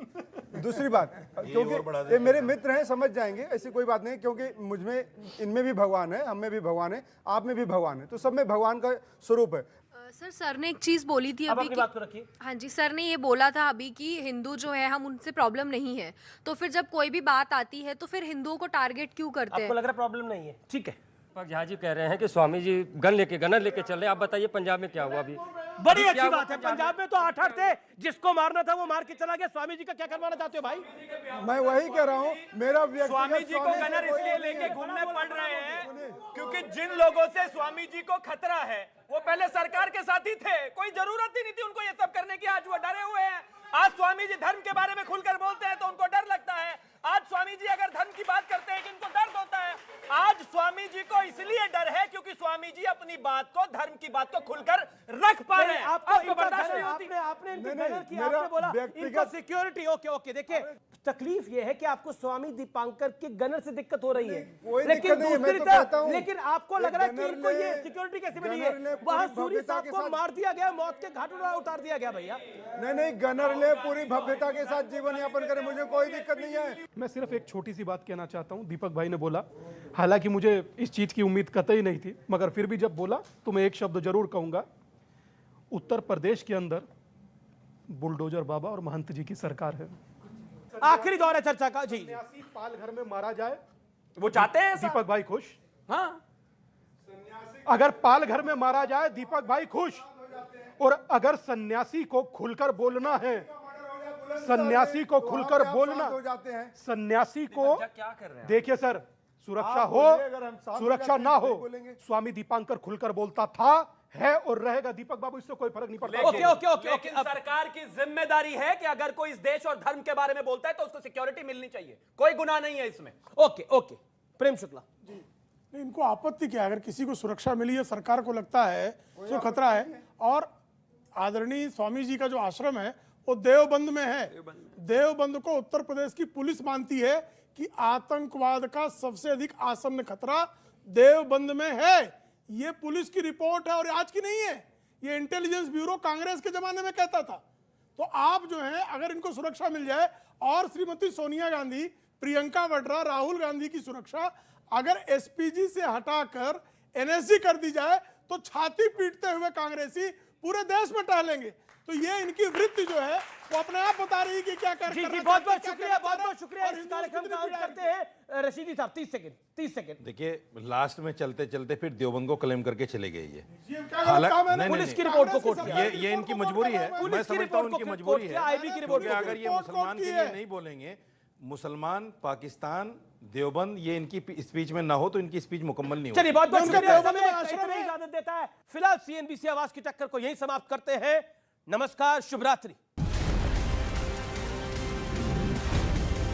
P: दूसरी बात, क्योंकि ये मेरे मित्र हैं, समझ जाएंगे, ऐसी कोई बात नहीं। क्योंकि मुझमें, इनमें भी भगवान है, हम में भी भगवान है, आप में भी भगवान है, तो सब में भगवान का स्वरूप है।
U: सर ने एक चीज बोली थी अभी
A: बात को रखिए।
U: हाँ जी, सर ने ये बोला था अभी कि हिंदू जो है, हम उनसे प्रॉब्लम नहीं है, तो फिर जब कोई भी बात आती है तो फिर हिंदुओं को टारगेट क्यों करते हैं?
A: आपको लग रहा है प्रॉब्लम नहीं है? ठीक है।
V: झा जी कह रहे हैं कि स्वामी जी गनर लेके चल रहे। आप बताइए पंजाब में क्या हुआ अभी?
A: बड़ी अच्छी बात है। पंजाब में तो 8 थे, जिसको मारना था वो मार के चला गया। स्वामी जी का क्या करवाना चाहते हो भाई?
P: मैं वही कह रहा हूँ, मेरा
C: स्वामी जी को गनर इसलिए लेके घूमने पड़ रहे हैं क्योंकि जिन लोगों से स्वामी जी को खतरा है वो पहले सरकार के साथ ही थे। कोई जरूरत ही नहीं थी उनको ये सब करने की। आज वो डरे हुए हैं। आज स्वामी जी धर्म के बारे में खुलकर बोलते हैं तो उनको डर लगता है। आज स्वामी जी अगर धर्म की बात करते हैं कि इनको दर्द होता है। आज स्वामी जी को इसलिए डर है क्योंकि स्वामी जी अपनी बात को, धर्म की बात को खुलकर रख पा रहे हैं। आपको बर्दाश्त नहीं होती।
A: आपने इनकी गनर की, आपने बोला इनको सिक्योरिटी। ओके देखिए, तकलीफ ये है कि आपको स्वामी दीपांकर के गनर से दिक्कत हो रही है, लेकिन दूसरी तरफ, लेकिन आपको लग रहा है कि इनको ये सिक्योरिटी कैसे मिली है? वहां सूरी साहब को मार दिया गया, मौत के घाट उतार दिया गया। भैया
P: नहीं, गनर ले पूरी भव्यता के साथ जीवन यापन करे, मुझे कोई दिक्कत नहीं है।
B: मैं सिर्फ एक छोटी सी बात कहना चाहता हूं। दीपक भाई ने बोला, हालांकि मुझे इस चीज की उम्मीद कतई नहीं थी, मगर फिर भी जब बोला तो मैं एक शब्द जरूर कहूंगा। उत्तर प्रदेश के अंदर बुलडोजर बाबा और महंत जी की सरकार है।
A: आखिरी दौर है चर्चा का। जी,
B: पाल घर में मारा जाए,
C: वो चाहते हैं?
B: दीपक भाई खुश?
C: हाँ,
B: अगर पाल घर में मारा जाए, दीपक भाई खुश? और अगर सन्यासी को खुलकर बोलना है, सन्यासी को खुलकर बोलना, सन्यासी को, देखिए सर, सुरक्षा हो सुरक्षा ना हो, स्वामी दीपांकर खुलकर बोलता था, है और रहेगा। दीपक बाबू, इससे कोई फर्क नहीं पड़ता।
C: ओके। सरकार की जिम्मेदारी है कि अगर कोई इस देश और धर्म के बारे में बोलता है तो उसको सिक्योरिटी मिलनी चाहिए। कोई गुनाह नहीं है इसमें।
A: ओके। प्रेम शुक्ला
D: जी, इनको आपत्ति क्या? अगर किसी को सुरक्षा मिली है, सरकार को लगता है तो खतरा है। और आदरणीय स्वामी जी का जो आश्रम है वो देवबंद में है। देवबंद को उत्तर प्रदेश की पुलिस मानती है कि आतंकवाद का सबसे अधिक आसन्न खतरा देवबंद में है। ये पुलिस की रिपोर्ट है और आज की नहीं है, ये इंटेलिजेंस ब्यूरो कांग्रेस के जमाने में कहता था। तो आप जो है, अगर इनको सुरक्षा मिल जाए, और श्रीमती सोनिया गांधी, प्रियंका वाड्रा, राहुल गांधी की सुरक्षा अगर एसपीजी से हटाकर एनएसजी कर दी जाए तो छाती पीटते हुए कांग्रेसी पूरे देश में टहलेंगे। तो ये इनकी वृत्ति जो है वो अपने आप बता रही है कि क्या कर
A: जी
D: करना
A: जी, बहुत बहुत
D: चाहते हैं,
A: शुक्रिया,
D: क्या
A: बहुत
D: करना
A: बहुत शुक्रिया।
D: चाहते हैं,
A: इस
D: और
A: कार्यक्रम
D: हिंदू
A: का
D: कितनी
A: अंत करते हैं। रशीदी साहब 30 सेकंड।
Q: देखिए लास्ट में चलते चलते फिर देवबंद को क्लेम करके चले गए ये।
D: क्या गलत काम है ना?
A: पुलिस की रिपोर्ट को कोट किया।
Q: ये इनकी मजबूरी है, मैं
A: पुलिस की
Q: समझता हूं
A: रिपोर्ट
Q: इनकी
A: को
Q: मजबूरी
A: कोट
Q: है।
A: किया, आईबी की रिपोर्ट
Q: क्योंकि
A: को
Q: अगर ये
D: कोट
Q: मुसलमान के
D: की
Q: लिए
D: है।
Q: नहीं बोलेंगे, मुसलमान पाकिस्तान देवबंद ये इनकी स्पीच में ना हो तो इनकी स्पीच मुकम्मल नहीं
A: चलिए
Q: होगी।
A: बहुत बहुत
D: उनके
A: शुक्रिया।
D: देवबंद में
A: समय
D: आश्रम
A: इतना
D: है।
A: इजाजत देता है। फिलहाल सीएनबीसी आवाज की टक्कर को यहीं समाप्त करते हैं। नमस्कार, शुभ रात्रि।